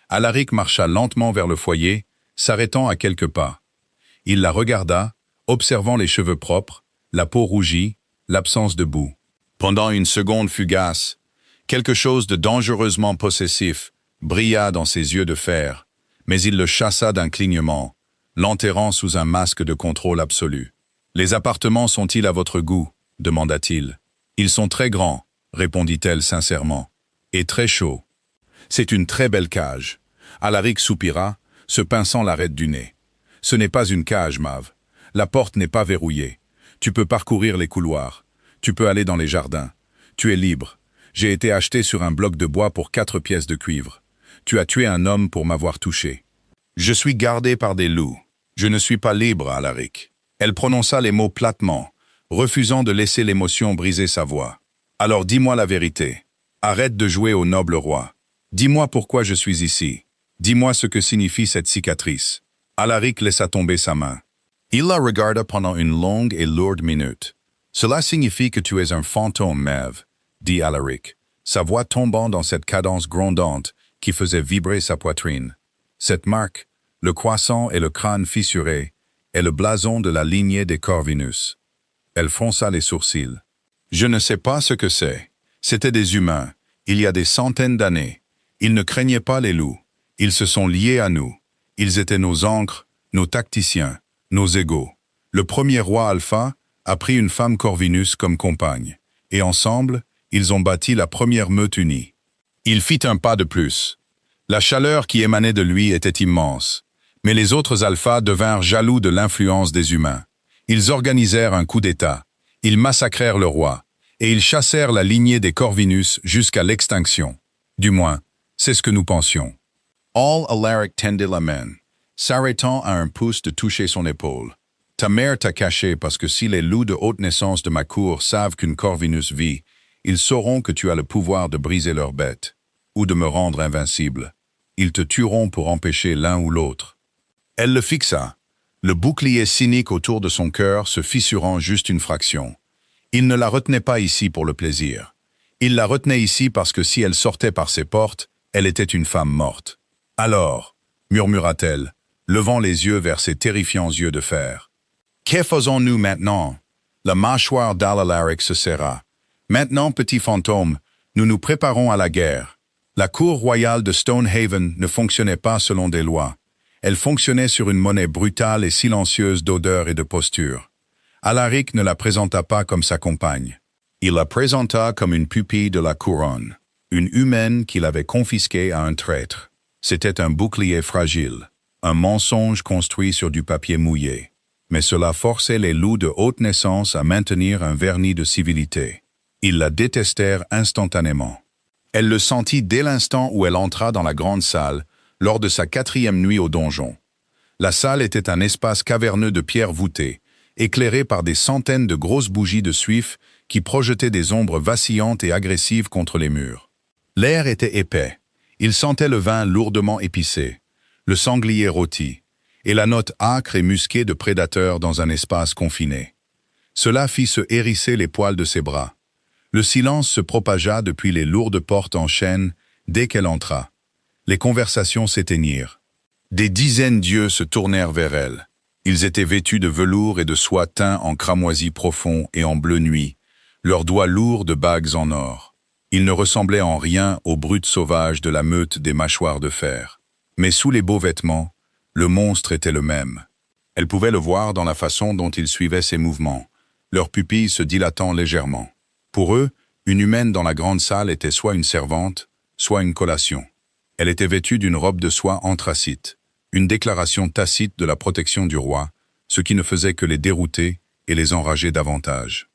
A: Alaric marcha lentement vers le foyer, s'arrêtant à quelques pas. Il la regarda, observant les cheveux propres, la peau rougie, l'absence de boue. Pendant une seconde fugace, quelque chose de dangereusement possessif brilla dans ses yeux de fer, mais il le chassa d'un clignement, l'enterrant sous un masque de contrôle absolu. « Les appartements sont-ils à votre goût ?» demanda-t-il. « Ils sont très grands, » répondit-elle sincèrement, « et très chauds. C'est une très belle cage. » Alaric soupira, se pinçant l'arête du nez. « Ce n'est pas une cage, Mave. La porte n'est pas verrouillée. Tu peux parcourir les couloirs. Tu peux aller dans les jardins. Tu es libre. J'ai été acheté sur un bloc de bois pour 4 pièces de cuivre. Tu as tué un homme pour m'avoir touché. Je suis gardé par des loups. Je ne suis pas libre, Alaric. » Elle prononça les mots platement, refusant de laisser l'émotion briser sa voix. « Alors dis-moi la vérité. Arrête de jouer au noble roi. Dis-moi pourquoi je suis ici. Dis-moi ce que signifie cette cicatrice. » Alaric laissa tomber sa main. Il la regarda pendant une longue et lourde minute. « Cela signifie que tu es un fantôme, Mave, » dit Alaric, sa voix tombant dans cette cadence grondante qui faisait vibrer sa poitrine. Cette marque, le croissant et le crâne fissuré, est le blason de la lignée des Corvinus. Elle fronça les sourcils. « Je ne sais pas ce que c'est. C'étaient des humains, il y a des centaines d'années. Ils ne craignaient pas les loups. Ils se sont liés à nous. Ils étaient nos ancres, nos tacticiens, nos égaux. Le premier roi Alpha a pris une femme Corvinus comme compagne, et ensemble, ils ont bâti la première meute unie. Il fit un pas de plus. La chaleur qui émanait de lui était immense, mais les autres alphas devinrent jaloux de l'influence des humains. Ils organisèrent un coup d'État, ils massacrèrent le roi, et ils chassèrent la lignée des Corvinus jusqu'à l'extinction. Du moins, c'est ce que nous pensions. All-Alaric tendit la main, s'arrêtant à un pouce de toucher son épaule. « Ta mère t'a caché parce que si les loups de haute naissance de ma cour savent qu'une Corvinus vit, ils sauront que tu as le pouvoir de briser leurs bêtes, ou de me rendre invincible. Ils te tueront pour empêcher l'un ou l'autre. » Elle le fixa, le bouclier cynique autour de son cœur se fissurant juste une fraction. Il ne la retenait pas ici pour le plaisir. Il la retenait ici parce que si elle sortait par ses portes, elle était une femme morte. « Alors, » murmura-t-elle, levant les yeux vers ses terrifiants yeux de fer. « Que faisons-nous maintenant ?» La mâchoire d'Alaric se serra. « Maintenant, petit fantôme, nous nous préparons à la guerre. » La cour royale de Stonehaven ne fonctionnait pas selon des lois. Elle fonctionnait sur une monnaie brutale et silencieuse d'odeur et de posture. Alaric ne la présenta pas comme sa compagne. Il la présenta comme une pupille de la couronne, une humaine qu'il avait confisquée à un traître. C'était un bouclier fragile, un mensonge construit sur du papier mouillé. Mais cela forçait les loups de haute naissance à maintenir un vernis de civilité. Ils la détestèrent instantanément. Elle le sentit dès l'instant où elle entra dans la grande salle, lors de sa 4e nuit au donjon. La salle était un espace caverneux de pierre voûtée, éclairé par des centaines de grosses bougies de suif qui projetaient des ombres vacillantes et agressives contre les murs. L'air était épais. Il sentait le vin lourdement épicé, le sanglier rôti, et la note âcre et musquée de prédateurs dans un espace confiné. Cela fit se hérisser les poils de ses bras. Le silence se propagea depuis les lourdes portes en chêne dès qu'elle entra. Les conversations s'éteignirent. Des dizaines d'yeux se tournèrent vers elle. Ils étaient vêtus de velours et de soie teints en cramoisi profond et en bleu nuit, leurs doigts lourds de bagues en or. Ils ne ressemblaient en rien aux brutes sauvages de la meute des mâchoires de fer. Mais sous les beaux vêtements, le monstre était le même. Elle pouvait le voir dans la façon dont il suivait ses mouvements, leurs pupilles se dilatant légèrement. Pour eux, une humaine dans la grande salle était soit une servante, soit une collation. Elle était vêtue d'une robe de soie anthracite, une déclaration tacite de la protection du roi, ce qui ne faisait que les dérouter et les enrager davantage.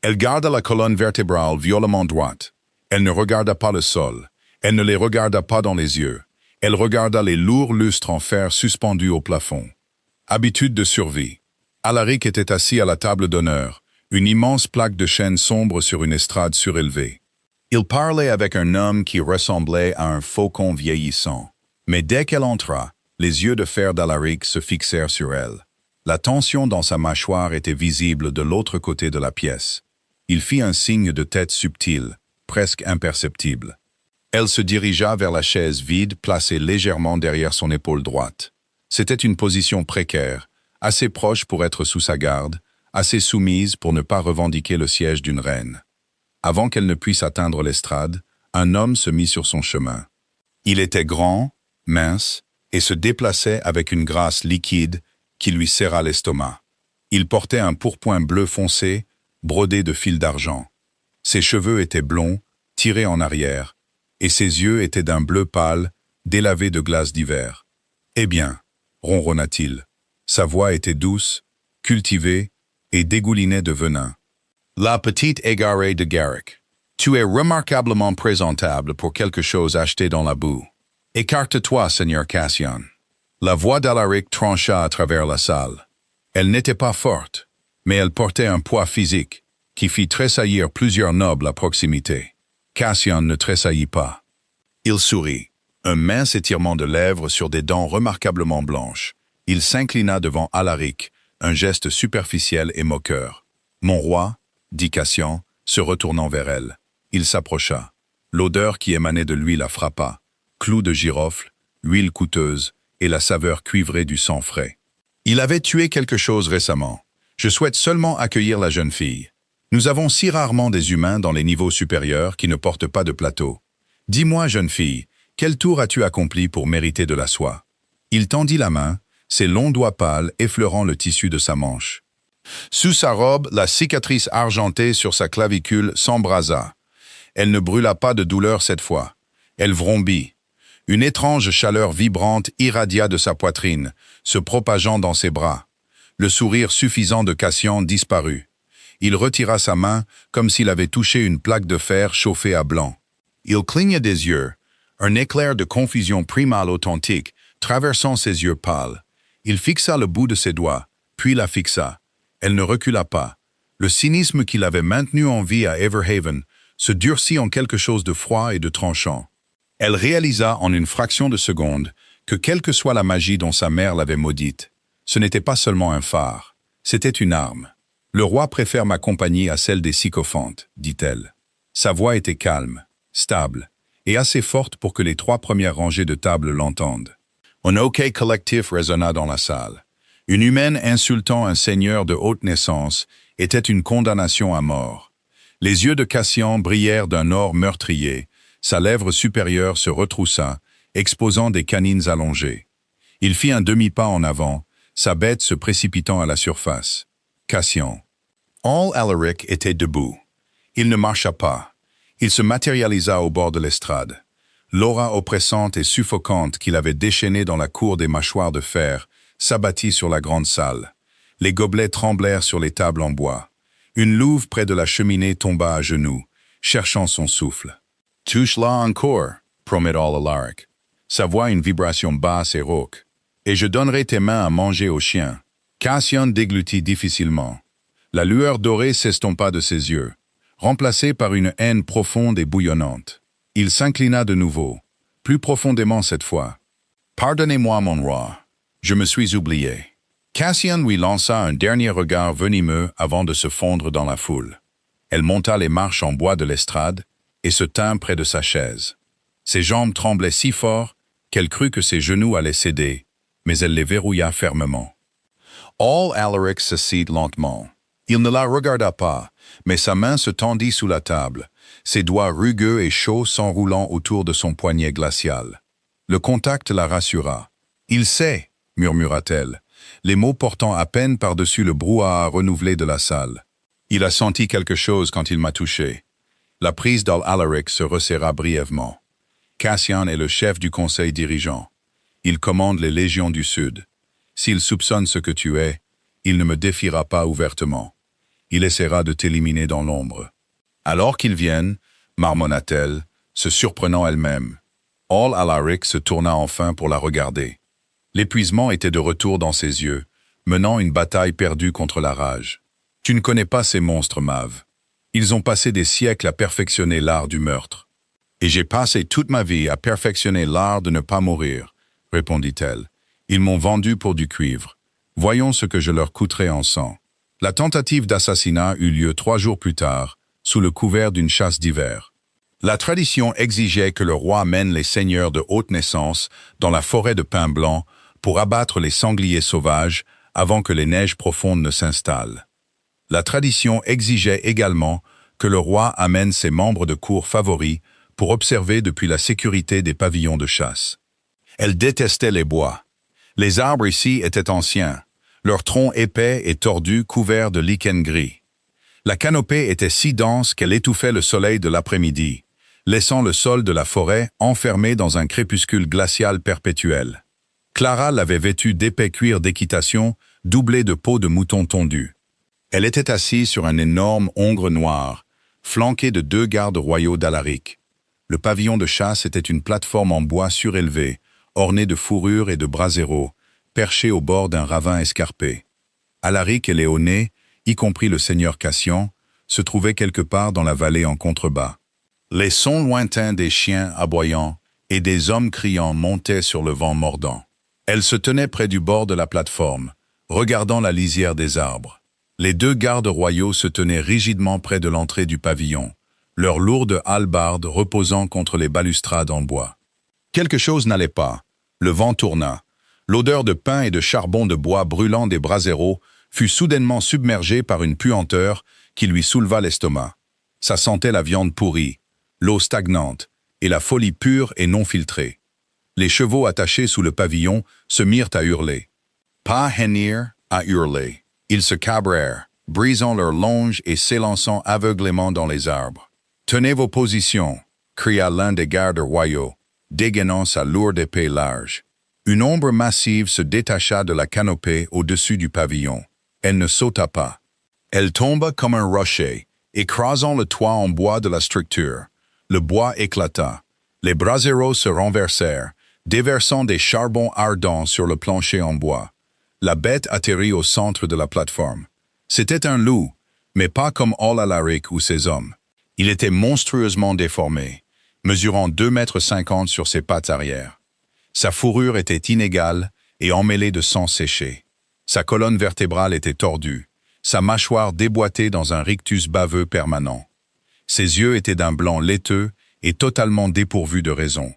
A: Elle garda la colonne vertébrale violemment droite. Elle ne regarda pas le sol. Elle ne les regarda pas dans les yeux. Elle regarda les lourds lustres en fer suspendus au plafond. Habitude de survie. Alaric était assis à la table d'honneur, une immense plaque de chêne sombre sur une estrade surélevée. Il parlait avec un homme qui ressemblait à un faucon vieillissant. Mais dès qu'elle entra, les yeux de fer d'Alaric se fixèrent sur elle. La tension dans sa mâchoire était visible de l'autre côté de la pièce. Il fit un signe de tête subtil, presque imperceptible. Elle se dirigea vers la chaise vide placée légèrement derrière son épaule droite. C'était une position précaire, assez proche pour être sous sa garde, assez soumise pour ne pas revendiquer le siège d'une reine. Avant qu'elle ne puisse atteindre l'estrade, un homme se mit sur son chemin. Il était grand, mince, et se déplaçait avec une grâce liquide qui lui serra l'estomac. Il portait un pourpoint bleu foncé, brodé de fils d'argent. Ses cheveux étaient blonds, tirés en arrière, et ses yeux étaient d'un bleu pâle, délavés de glace d'hiver. « Eh bien » ronronna-t-il. Sa voix était douce, cultivée, et dégoulinait de venin. « La petite égarée de Garrick, tu es remarquablement présentable pour quelque chose acheté dans la boue. Écarte-toi, Seigneur Cassian. » La voix d'Alaric trancha à travers la salle. Elle n'était pas forte, mais elle portait un poids physique qui fit tressaillir plusieurs nobles à proximité. Cassian ne tressaillit pas. Il sourit, un mince étirement de lèvres sur des dents remarquablement blanches. Il s'inclina devant Alaric, un geste superficiel et moqueur. « Mon roi » dit Cassian, se retournant vers elle. Il s'approcha. L'odeur qui émanait de lui la frappa. Clous de girofle, huile coûteuse et la saveur cuivrée du sang frais. Il avait tué quelque chose récemment. Je souhaite seulement accueillir la jeune fille. Nous avons si rarement des humains dans les niveaux supérieurs qui ne portent pas de plateau. Dis-moi, jeune fille, quel tour as-tu accompli pour mériter de la soie? Il tendit la main, ses longs doigts pâles effleurant le tissu de sa manche. Sous sa robe, la cicatrice argentée sur sa clavicule s'embrasa. Elle ne brûla pas de douleur cette fois. Elle vrombit. Une étrange chaleur vibrante irradia de sa poitrine, se propageant dans ses bras. Le sourire suffisant de Cassian disparut. Il retira sa main comme s'il avait touché une plaque de fer chauffée à blanc. Il cligna des yeux, un éclair de confusion primale authentique traversant ses yeux pâles. Il fixa le bout de ses doigts, puis la fixa. Elle ne recula pas. Le cynisme qui l'avait maintenue en vie à Everhaven se durcit en quelque chose de froid et de tranchant. Elle réalisa en une fraction de seconde que quelle que soit la magie dont sa mère l'avait maudite, ce n'était pas seulement un phare, c'était une arme. Le roi préfère ma compagnie à celle des sycophantes, dit-elle. Sa voix était calme, stable, et assez forte pour que les 3 premières rangées de tables l'entendent. Un hoquet collectif résonna dans la salle. Une humaine insultant un seigneur de haute naissance était une condamnation à mort. Les yeux de Cassian brillèrent d'un or meurtrier, sa lèvre supérieure se retroussa, exposant des canines allongées. Il fit un demi-pas en avant, sa bête se précipitant à la surface. Cassian. All Alaric était debout. Il ne marcha pas. Il se matérialisa au bord de l'estrade. L'aura oppressante et suffocante qu'il avait déchaînée dans la cour des mâchoires de fer s'abattit sur la grande salle. Les gobelets tremblèrent sur les tables en bois. Une louve près de la cheminée tomba à genoux, cherchant son souffle. « Touche-la encore » promet All Alaric. Sa voix une vibration basse et rauque. « Et je donnerai tes mains à manger aux chiens. » Cassian déglutit difficilement. La lueur dorée s'estompa de ses yeux, remplacée par une haine profonde et bouillonnante. Il s'inclina de nouveau, plus profondément cette fois. « Pardonnez-moi, mon roi, je me suis oublié. » Cassian lui lança un dernier regard venimeux avant de se fondre dans la foule. Elle monta les marches en bois de l'estrade et se tint près de sa chaise. Ses jambes tremblaient si fort qu'elle crut que ses genoux allaient céder, mais elle les verrouilla fermement. All Alaric s'assit lentement. Il ne la regarda pas, mais sa main se tendit sous la table, ses doigts rugueux et chauds s'enroulant autour de son poignet glacial. Le contact la rassura. « Il sait » murmura-t-elle, les mots portant à peine par-dessus le brouhaha renouvelé de la salle. « Il a senti quelque chose quand il m'a touché. » La prise d'Al Alaric se resserra brièvement. Cassian est le chef du conseil dirigeant. Il commande les légions du Sud. S'il soupçonne ce que tu es, il ne me défiera pas ouvertement. Il essaiera de t'éliminer dans l'ombre. Alors qu'ils viennent, marmonna-t-elle, se surprenant elle-même. All Alaric se tourna enfin pour la regarder. L'épuisement était de retour dans ses yeux, menant une bataille perdue contre la rage. Tu ne connais pas ces monstres, Mav. Ils ont passé des siècles à perfectionner l'art du meurtre. Et j'ai passé toute ma vie à perfectionner l'art de ne pas mourir, répondit-elle. Ils m'ont vendu pour du cuivre. Voyons ce que je leur coûterai en sang. La tentative d'assassinat eut lieu 3 jours plus tard, sous le couvert d'une chasse d'hiver. La tradition exigeait que le roi mène les seigneurs de haute naissance dans la forêt de pins blancs pour abattre les sangliers sauvages avant que les neiges profondes ne s'installent. La tradition exigeait également que le roi amène ses membres de cour favoris pour observer depuis la sécurité des pavillons de chasse. Elle détestait les bois. Les arbres ici étaient anciens, leurs troncs épais et tordus couverts de lichen gris. La canopée était si dense qu'elle étouffait le soleil de l'après-midi, laissant le sol de la forêt enfermé dans un crépuscule glacial perpétuel. Clara l'avait vêtue d'épais cuir d'équitation doublé de peau de mouton tondu. Elle était assise sur un énorme hongre noir, flanqué de 2 gardes royaux d'Alaric. Le pavillon de chasse était une plateforme en bois surélevé, ornée de fourrures et de braseros, perchée au bord d'un ravin escarpé. Alaric et Léoné, y compris le seigneur Cassian, se trouvaient quelque part dans la vallée en contrebas. Les sons lointains des chiens aboyant et des hommes criant montaient sur le vent mordant. Elle se tenait près du bord de la plateforme, regardant la lisière des arbres. Les 2 gardes royaux se tenaient rigidement près de l'entrée du pavillon, leurs lourdes hallebardes reposant contre les balustrades en bois. Quelque chose n'allait pas. Le vent tourna. L'odeur de pain et de charbon de bois brûlant des braseros fut soudainement submergée par une puanteur qui lui souleva l'estomac. Ça sentait la viande pourrie, l'eau stagnante et la folie pure et non filtrée. Les chevaux attachés sous le pavillon se mirent à hurler. Pas hennir, à hurler. Ils se cabrèrent, brisant leurs longes et s'élançant aveuglément dans les arbres. « Tenez vos positions » cria l'un des gardes royaux, dégainant sa lourde épée large. Une ombre massive se détacha de la canopée au-dessus du pavillon. Elle ne sauta pas. Elle tomba comme un rocher, écrasant le toit en bois de la structure. Le bois éclata. Les braseros se renversèrent, déversant des charbons ardents sur le plancher en bois. La bête atterrit au centre de la plateforme. C'était un loup, mais pas comme All Alaric ou ses hommes. Il était monstrueusement déformé, mesurant 2,50 m sur ses pattes arrière. Sa fourrure était inégale et emmêlée de sang séché. Sa colonne vertébrale était tordue, sa mâchoire déboîtée dans un rictus baveux permanent. Ses yeux étaient d'un blanc laiteux et totalement dépourvus de raison.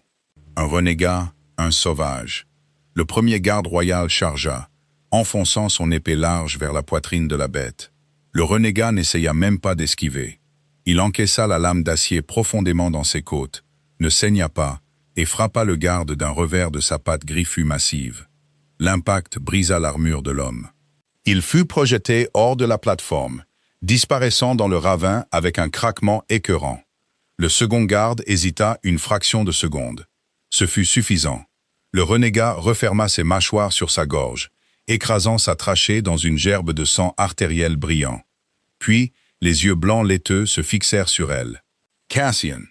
A: Un renégat, un sauvage. Le premier garde royal chargea, enfonçant son épée large vers la poitrine de la bête. Le renégat n'essaya même pas d'esquiver. Il encaissa la lame d'acier profondément dans ses côtes, ne saigna pas et frappa le garde d'un revers de sa patte griffue massive. L'impact brisa l'armure de l'homme. Il fut projeté hors de la plateforme, disparaissant dans le ravin avec un craquement écœurant. Le second garde hésita une fraction de seconde. Ce fut suffisant. Le renégat referma ses mâchoires sur sa gorge, écrasant sa trachée dans une gerbe de sang artériel brillant. Puis, les yeux blancs laiteux se fixèrent sur elle. Cassian.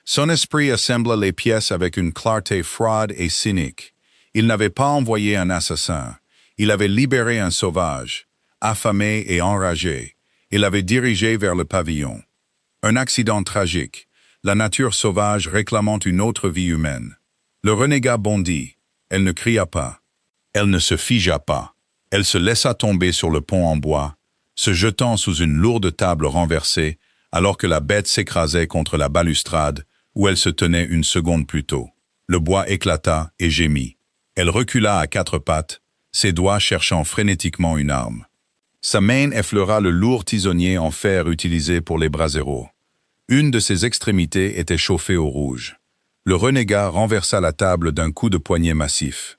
A: Son esprit assembla les pièces avec une clarté froide et cynique. Il n'avait pas envoyé un assassin. Il avait libéré un sauvage, affamé et enragé. Il l'avait dirigé vers le pavillon. Un accident tragique, la nature sauvage réclamant une autre vie humaine. Le renégat bondit. Elle ne cria pas. Elle ne se figea pas. Elle se laissa tomber sur le pont en bois, se jetant sous une lourde table renversée, alors que la bête s'écrasait contre la balustrade où elle se tenait une seconde plus tôt. Le bois éclata et gémit. Elle recula à quatre pattes, ses doigts cherchant frénétiquement une arme. Sa main effleura le lourd tisonnier en fer utilisé pour les braseros. Une de ses extrémités était chauffée au rouge. Le renégat renversa la table d'un coup de poignet massif.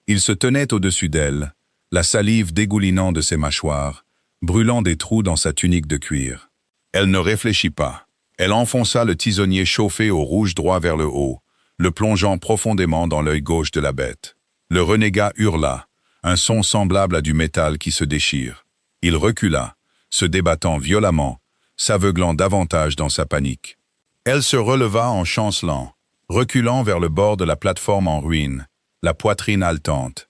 A: Il se tenait au-dessus d'elle, la salive dégoulinant de ses mâchoires, brûlant des trous dans sa tunique de cuir. Elle ne réfléchit pas. Elle enfonça le tisonnier chauffé au rouge droit vers le haut, le plongeant profondément dans l'œil gauche de la bête. Le renégat hurla, un son semblable à du métal qui se déchire. Il recula, se débattant violemment, s'aveuglant davantage dans sa panique. Elle se releva en chancelant, reculant vers le bord de la plateforme en ruine, la poitrine haletante.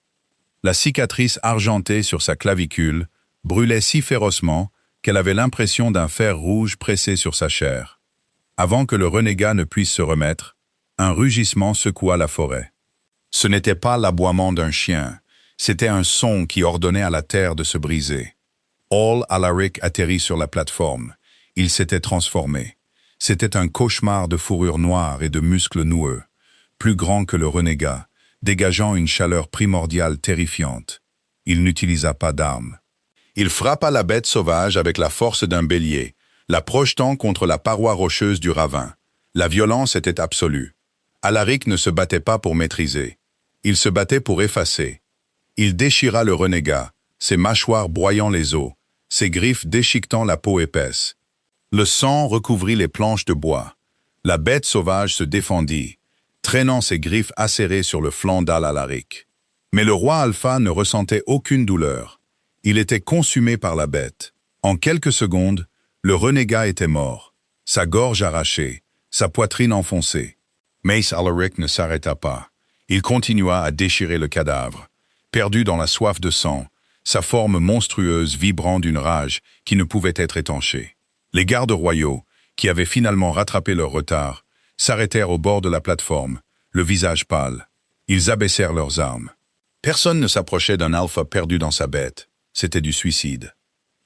A: La cicatrice argentée sur sa clavicule brûlait si férocement qu'elle avait l'impression d'un fer rouge pressé sur sa chair. Avant que le renégat ne puisse se remettre, un rugissement secoua la forêt. Ce n'était pas l'aboiement d'un chien, c'était un son qui ordonnait à la terre de se briser. All Alaric atterrit sur la plateforme. Il s'était transformé. C'était un cauchemar de fourrure noire et de muscles noueux, plus grand que le renégat, dégageant une chaleur primordiale terrifiante. Il n'utilisa pas d'arme. Il frappa la bête sauvage avec la force d'un bélier, la projetant contre la paroi rocheuse du ravin. La violence était absolue. Alaric ne se battait pas pour maîtriser. Il se battait pour effacer. Il déchira le renégat, ses mâchoires broyant les os, ses griffes déchiquetant la peau épaisse. Le sang recouvrit les planches de bois. La bête sauvage se défendit, traînant ses griffes acérées sur le flanc d'Al-Alaric. Mais le roi Alpha ne ressentait aucune douleur. Il était consumé par la bête. En quelques secondes, le renégat était mort, sa gorge arrachée, sa poitrine enfoncée. Mace Alaric ne s'arrêta pas. Il continua à déchirer le cadavre. Perdu dans la soif de sang, sa forme monstrueuse vibrant d'une rage qui ne pouvait être étanchée. Les gardes royaux, qui avaient finalement rattrapé leur retard, s'arrêtèrent au bord de la plateforme, le visage pâle. Ils abaissèrent leurs armes. Personne ne s'approchait d'un alpha perdu dans sa bête. C'était du suicide.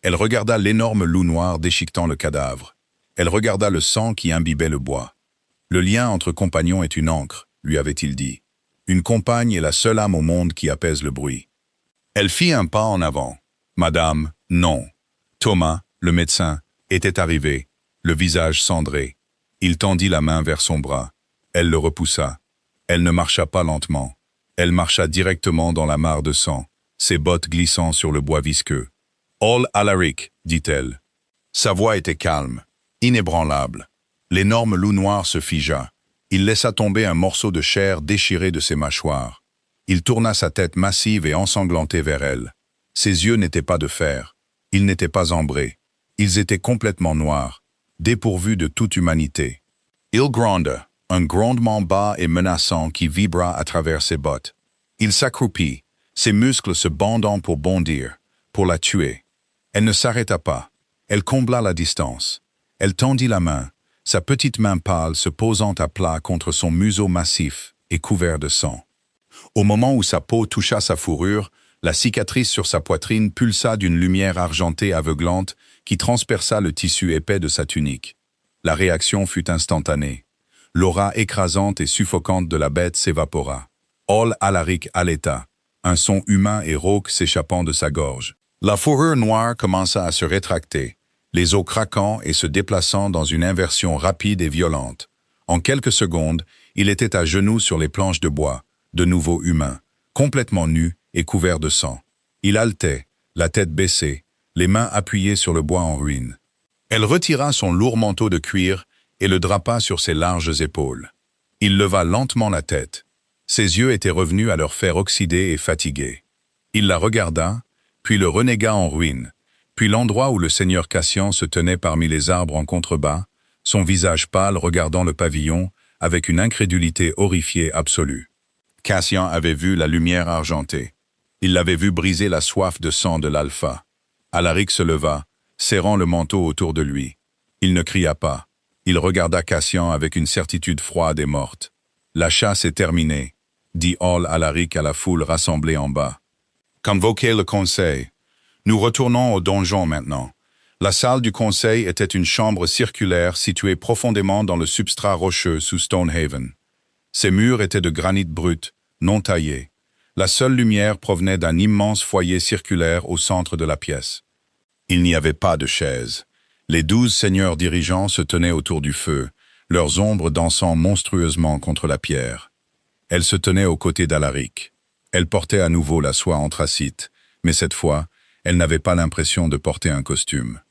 A: Elle regarda l'énorme loup noir déchiquetant le cadavre. Elle regarda le sang qui imbibait le bois. Le lien entre compagnons est une encre, lui avait-il dit. Une compagne est la seule âme au monde qui apaise le bruit. Elle fit un pas en avant. Madame, non. Thomas, le médecin, était arrivé, le visage cendré. Il tendit la main vers son bras. Elle le repoussa. Elle ne marcha pas lentement. Elle marcha directement dans la mare de sang, ses bottes glissant sur le bois visqueux. « All Alaric », dit-elle. Sa voix était calme, inébranlable. L'énorme loup noir se figea. Il laissa tomber un morceau de chair déchiré de ses mâchoires. Il tourna sa tête massive et ensanglantée vers elle. Ses yeux n'étaient pas de fer. Ils n'étaient pas ambrés. Ils étaient complètement noirs, dépourvus de toute humanité. Il gronda, un grondement bas et menaçant qui vibra à travers ses bottes. Il s'accroupit, ses muscles se bandant pour bondir, pour la tuer. Elle ne s'arrêta pas. Elle combla la distance. Elle tendit la main, sa petite main pâle se posant à plat contre son museau massif et couvert de sang. Au moment où sa peau toucha sa fourrure, la cicatrice sur sa poitrine pulsa d'une lumière argentée aveuglante qui transperça le tissu épais de sa tunique. La réaction fut instantanée. L'aura écrasante et suffocante de la bête s'évapora. Alaric haleta, un son humain et rauque s'échappant de sa gorge. La fourrure noire commença à se rétracter, les os craquant et se déplaçant dans une inversion rapide et violente. En quelques secondes, il était à genoux sur les planches de bois, de nouveau humain, complètement nu et couvert de sang. Il haletait, la tête baissée, les mains appuyées sur le bois en ruine. Elle retira son lourd manteau de cuir et le drapa sur ses larges épaules. Il leva lentement la tête. Ses yeux étaient revenus à leur fer oxydé et fatigué. Il la regarda, puis le renégua en ruine, puis l'endroit où le seigneur Cassian se tenait parmi les arbres en contrebas, son visage pâle regardant le pavillon avec une incrédulité horrifiée absolue. Cassian avait vu la lumière argentée. Il l'avait vu briser la soif de sang de l'alpha. Alaric se leva, serrant le manteau autour de lui. Il ne cria pas. Il regarda Cassian avec une certitude froide et morte. « La chasse est terminée », dit Alaric à la foule rassemblée en bas. « Convoquez le conseil. Nous retournons au donjon maintenant. » La salle du conseil était une chambre circulaire située profondément dans le substrat rocheux sous Stonehaven. Ses murs étaient de granit brut, non taillé. La seule lumière provenait d'un immense foyer circulaire au centre de la pièce. Il n'y avait pas de chaise. Les 12 seigneurs dirigeants se tenaient autour du feu, leurs ombres dansant monstrueusement contre la pierre. Elle se tenait aux côtés d'Alaric. Elle portait à nouveau la soie anthracite, mais cette fois, elle n'avait pas l'impression de porter un costume.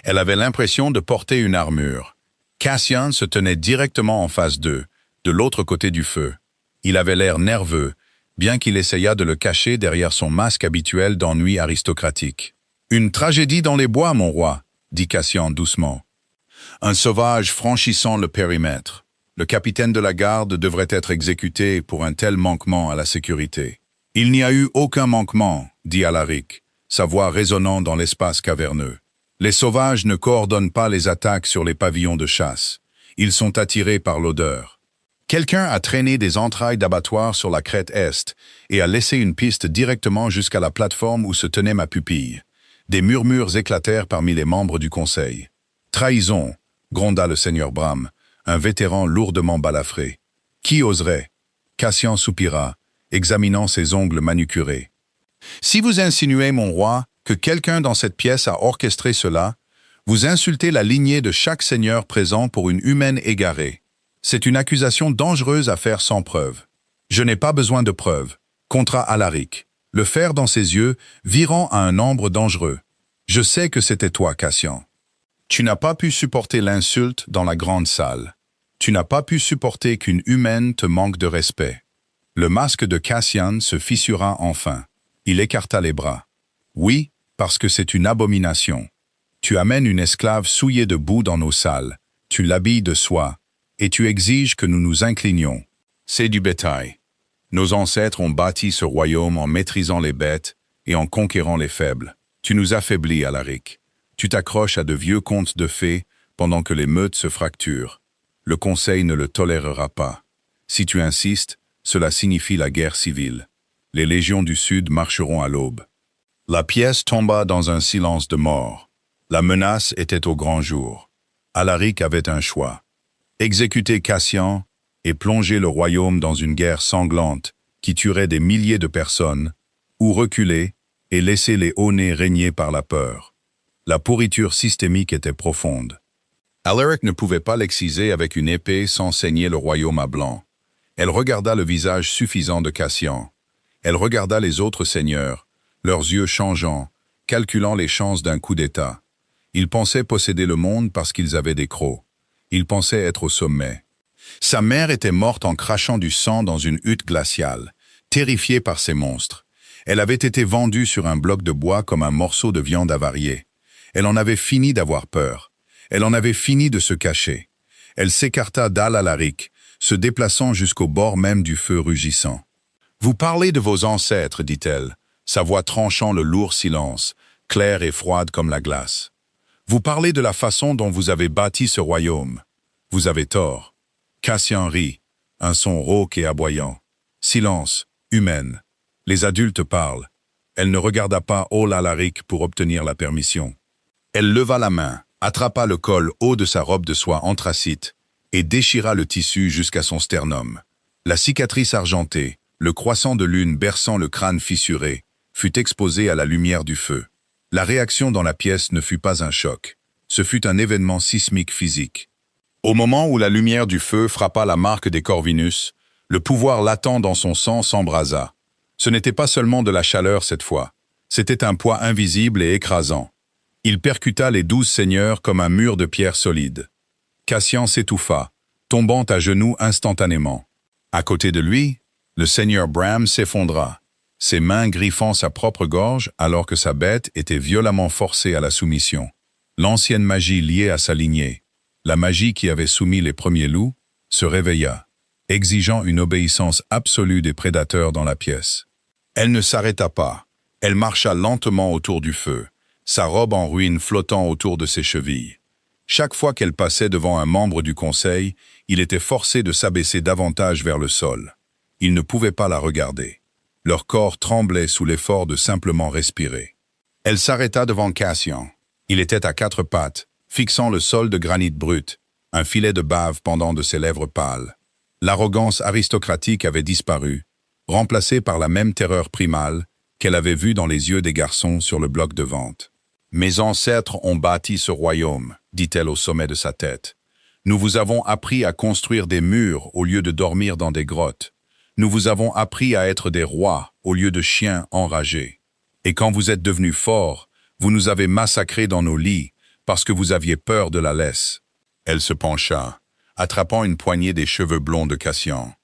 A: Elle avait l'impression de porter une armure. Cassian se tenait directement en face d'eux, de l'autre côté du feu. Il avait l'air nerveux, bien qu'il essayât de le cacher derrière son masque habituel d'ennui aristocratique. « Une tragédie dans les bois, mon roi », dit Cassian doucement. Un sauvage franchissant le périmètre. Le capitaine de la garde devrait être exécuté pour un tel manquement à la sécurité. « Il n'y a eu aucun manquement, » dit Alaric, sa voix résonnant dans l'espace caverneux. Les sauvages ne coordonnent pas les attaques sur les pavillons de chasse. Ils sont attirés par l'odeur. Quelqu'un a traîné des entrailles d'abattoir sur la crête est et a laissé une piste directement jusqu'à la plateforme où se tenait ma pupille. Des murmures éclatèrent parmi les membres du conseil. « Trahison !» gronda le seigneur Bram, un vétéran lourdement balafré. « Qui oserait ?» Cassian soupira, examinant ses ongles manucurés. « Si vous insinuez, mon roi, que quelqu'un dans cette pièce a orchestré cela, vous insultez la lignée de chaque seigneur présent pour une humaine égarée. C'est une accusation dangereuse à faire sans preuve. Je n'ai pas besoin de preuves. » Contra Alaric, le fer dans ses yeux, virant à un ombre dangereux. « Je sais que c'était toi, Cassian. Tu n'as pas pu supporter l'insulte dans la grande salle. Tu n'as pas pu supporter qu'une humaine te manque de respect. » Le masque de Cassian se fissura enfin. Il écarta les bras. « Oui, parce que c'est une abomination. Tu amènes une esclave souillée de boue dans nos salles, tu l'habilles de soie, et tu exiges que nous nous inclinions. C'est du bétail. Nos ancêtres ont bâti ce royaume en maîtrisant les bêtes et en conquérant les faibles. Tu nous affaiblis, Alaric. Tu t'accroches à de vieux contes de fées pendant que les meutes se fracturent. Le Conseil ne le tolérera pas. Si tu insistes, cela signifie la guerre civile. Les légions du Sud marcheront à l'aube. » La pièce tomba dans un silence de mort. La menace était au grand jour. Alaric avait un choix. Exécuter Cassian et plonger le royaume dans une guerre sanglante qui tuerait des milliers de personnes, ou reculer et laisser les hauts-nés régner par la peur. La pourriture systémique était profonde. Alaric ne pouvait pas l'exciser avec une épée sans saigner le royaume à blanc. Elle regarda le visage suffisant de Cassian. Elle regarda les autres seigneurs, leurs yeux changeants, calculant les chances d'un coup d'État. Ils pensaient posséder le monde parce qu'ils avaient des crocs. Ils pensaient être au sommet. Sa mère était morte en crachant du sang dans une hutte glaciale, terrifiée par ces monstres. Elle avait été vendue sur un bloc de bois comme un morceau de viande avariée. Elle en avait fini d'avoir peur. Elle en avait fini de se cacher. Elle s'écarta d'Alaric, se déplaçant jusqu'au bord même du feu rugissant. « Vous parlez de vos ancêtres, dit-elle, sa voix tranchant le lourd silence, claire et froide comme la glace. Vous parlez de la façon dont vous avez bâti ce royaume. Vous avez tort. Cassian rit, un son rauque et aboyant. Silence, humaine. Les adultes parlent. Elle ne regarda pas All Alaric pour obtenir la permission. Elle leva la main, attrapa le col haut de sa robe de soie anthracite et déchira le tissu jusqu'à son sternum. La cicatrice argentée, le croissant de lune berçant le crâne fissuré, fut exposé à la lumière du feu. La réaction dans la pièce ne fut pas un choc. Ce fut un événement sismique physique. Au moment où la lumière du feu frappa la marque des Corvinus, le pouvoir latent dans son sang s'embrasa. Ce n'était pas seulement de la chaleur cette fois, c'était un poids invisible et écrasant. Il percuta les 12 seigneurs comme un mur de pierre solide. Cassian s'étouffa, tombant à genoux instantanément. À côté de lui, le seigneur Bram s'effondra, ses mains griffant sa propre gorge alors que sa bête était violemment forcée à la soumission. L'ancienne magie liée à sa lignée, la magie qui avait soumis les premiers loups, se réveilla, exigeant une obéissance absolue des prédateurs dans la pièce. Elle ne s'arrêta pas. Elle marcha lentement autour du feu, sa robe en ruine flottant autour de ses chevilles. Chaque fois qu'elle passait devant un membre du conseil, il était forcé de s'abaisser davantage vers le sol. Il ne pouvait pas la regarder. Leur corps tremblait sous l'effort de simplement respirer. Elle s'arrêta devant Cassian. Il était à 4 pattes, fixant le sol de granit brut, un filet de bave pendant de ses lèvres pâles. L'arrogance aristocratique avait disparu, remplacée par la même terreur primale qu'elle avait vue dans les yeux des garçons sur le bloc de vente. « Mes ancêtres ont bâti ce royaume, dit-elle au sommet de sa tête. Nous vous avons appris à construire des murs au lieu de dormir dans des grottes. Nous vous avons appris à être des rois au lieu de chiens enragés. Et quand vous êtes devenus forts, vous nous avez massacrés dans nos lits parce que vous aviez peur de la laisse. » Elle se pencha, attrapant une poignée des cheveux blonds de Cassian.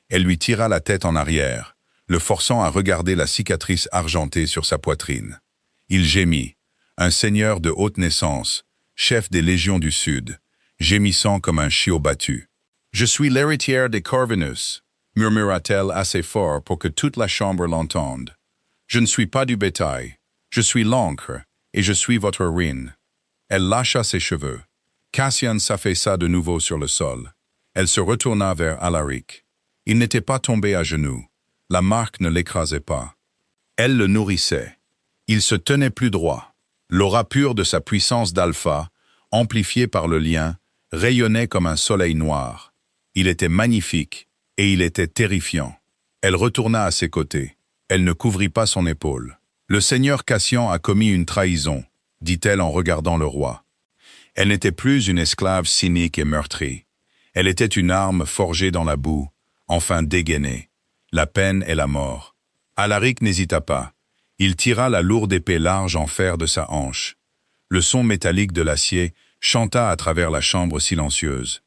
A: Elle lui tira la tête en arrière, le forçant à regarder la cicatrice argentée sur sa poitrine. Il gémit, un seigneur de haute naissance, chef des légions du Sud, gémissant comme un chiot battu. « Je suis l'héritière des Corvinus, murmura-t-elle assez fort pour que toute la chambre l'entende. Je ne suis pas du bétail, je suis l'encre, et je suis votre ruine. » Elle lâcha ses cheveux. Cassian s'affaissa de nouveau sur le sol. Elle se retourna vers Alaric. Il n'était pas tombé à genoux. La marque ne l'écrasait pas. Elle le nourrissait. Il se tenait plus droit. L'aura pure de sa puissance d'alpha, amplifiée par le lien, rayonnait comme un soleil noir. Il était magnifique, et il était terrifiant. Elle retourna à ses côtés. Elle ne couvrit pas son épaule. « Le seigneur Cassian a commis une trahison, » dit-elle en regardant le roi. Elle n'était plus une esclave cynique et meurtrie. Elle était une arme forgée dans la boue, enfin dégainée. La peine et la mort. Alaric n'hésita pas. Il tira la lourde épée large en fer de sa hanche. Le son métallique de l'acier chanta à travers la chambre silencieuse.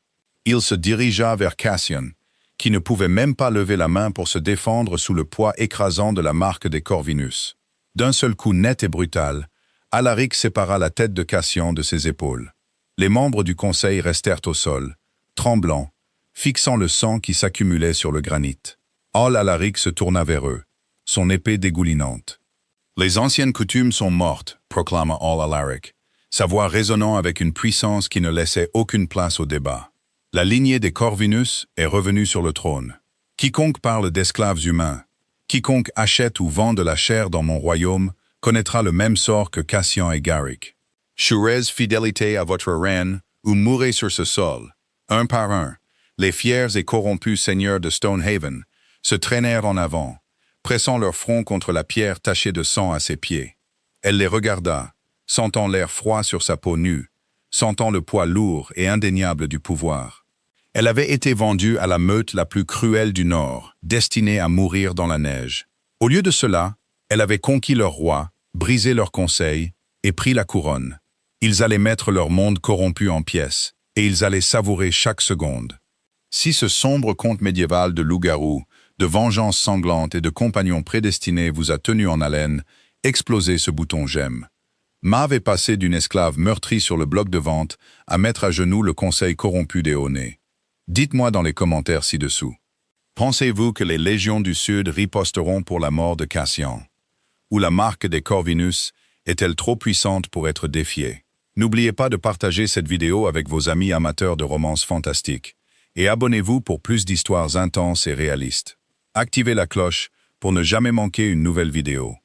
A: Il se dirigea vers Cassian, qui ne pouvait même pas lever la main pour se défendre sous le poids écrasant de la marque des Corvinus. D'un seul coup net et brutal, Alaric sépara la tête de Cassian de ses épaules. Les membres du conseil restèrent au sol, tremblants, fixant le sang qui s'accumulait sur le granit. All Alaric se tourna vers eux, son épée dégoulinante. « Les anciennes coutumes sont mortes, » proclama All Alaric, sa voix résonnant avec une puissance qui ne laissait aucune place au débat. La lignée des Corvinus est revenue sur le trône. Quiconque parle d'esclaves humains, quiconque achète ou vend de la chair dans mon royaume, connaîtra le même sort que Cassian et Garrick. Jurez fidélité à votre reine, ou mourrez sur ce sol. Un par un, les fiers et corrompus seigneurs de Stonehaven se traînèrent en avant, pressant leur front contre la pierre tachée de sang à ses pieds. Elle les regarda, sentant l'air froid sur sa peau nue, sentant le poids lourd et indéniable du pouvoir. Elle avait été vendue à la meute la plus cruelle du Nord, destinée à mourir dans la neige. Au lieu de cela, elle avait conquis leur roi, brisé leur conseil et pris la couronne. Ils allaient mettre leur monde corrompu en pièces, et ils allaient savourer chaque seconde. Si ce sombre conte médiéval de loup-garou, de vengeance sanglante et de compagnons prédestinés vous a tenu en haleine, explosez ce bouton j'aime. Maeve est passé d'une esclave meurtrie sur le bloc de vente à mettre à genoux le conseil corrompu des Honnêtes. Dites-moi dans les commentaires ci-dessous. Pensez-vous que les légions du Sud riposteront pour la mort de Cassian? Ou la marque des Corvinus est-elle trop puissante pour être défiée? N'oubliez pas de partager cette vidéo avec vos amis amateurs de romances fantastiques. Et abonnez-vous pour plus d'histoires intenses et réalistes. Activez la cloche pour ne jamais manquer une nouvelle vidéo.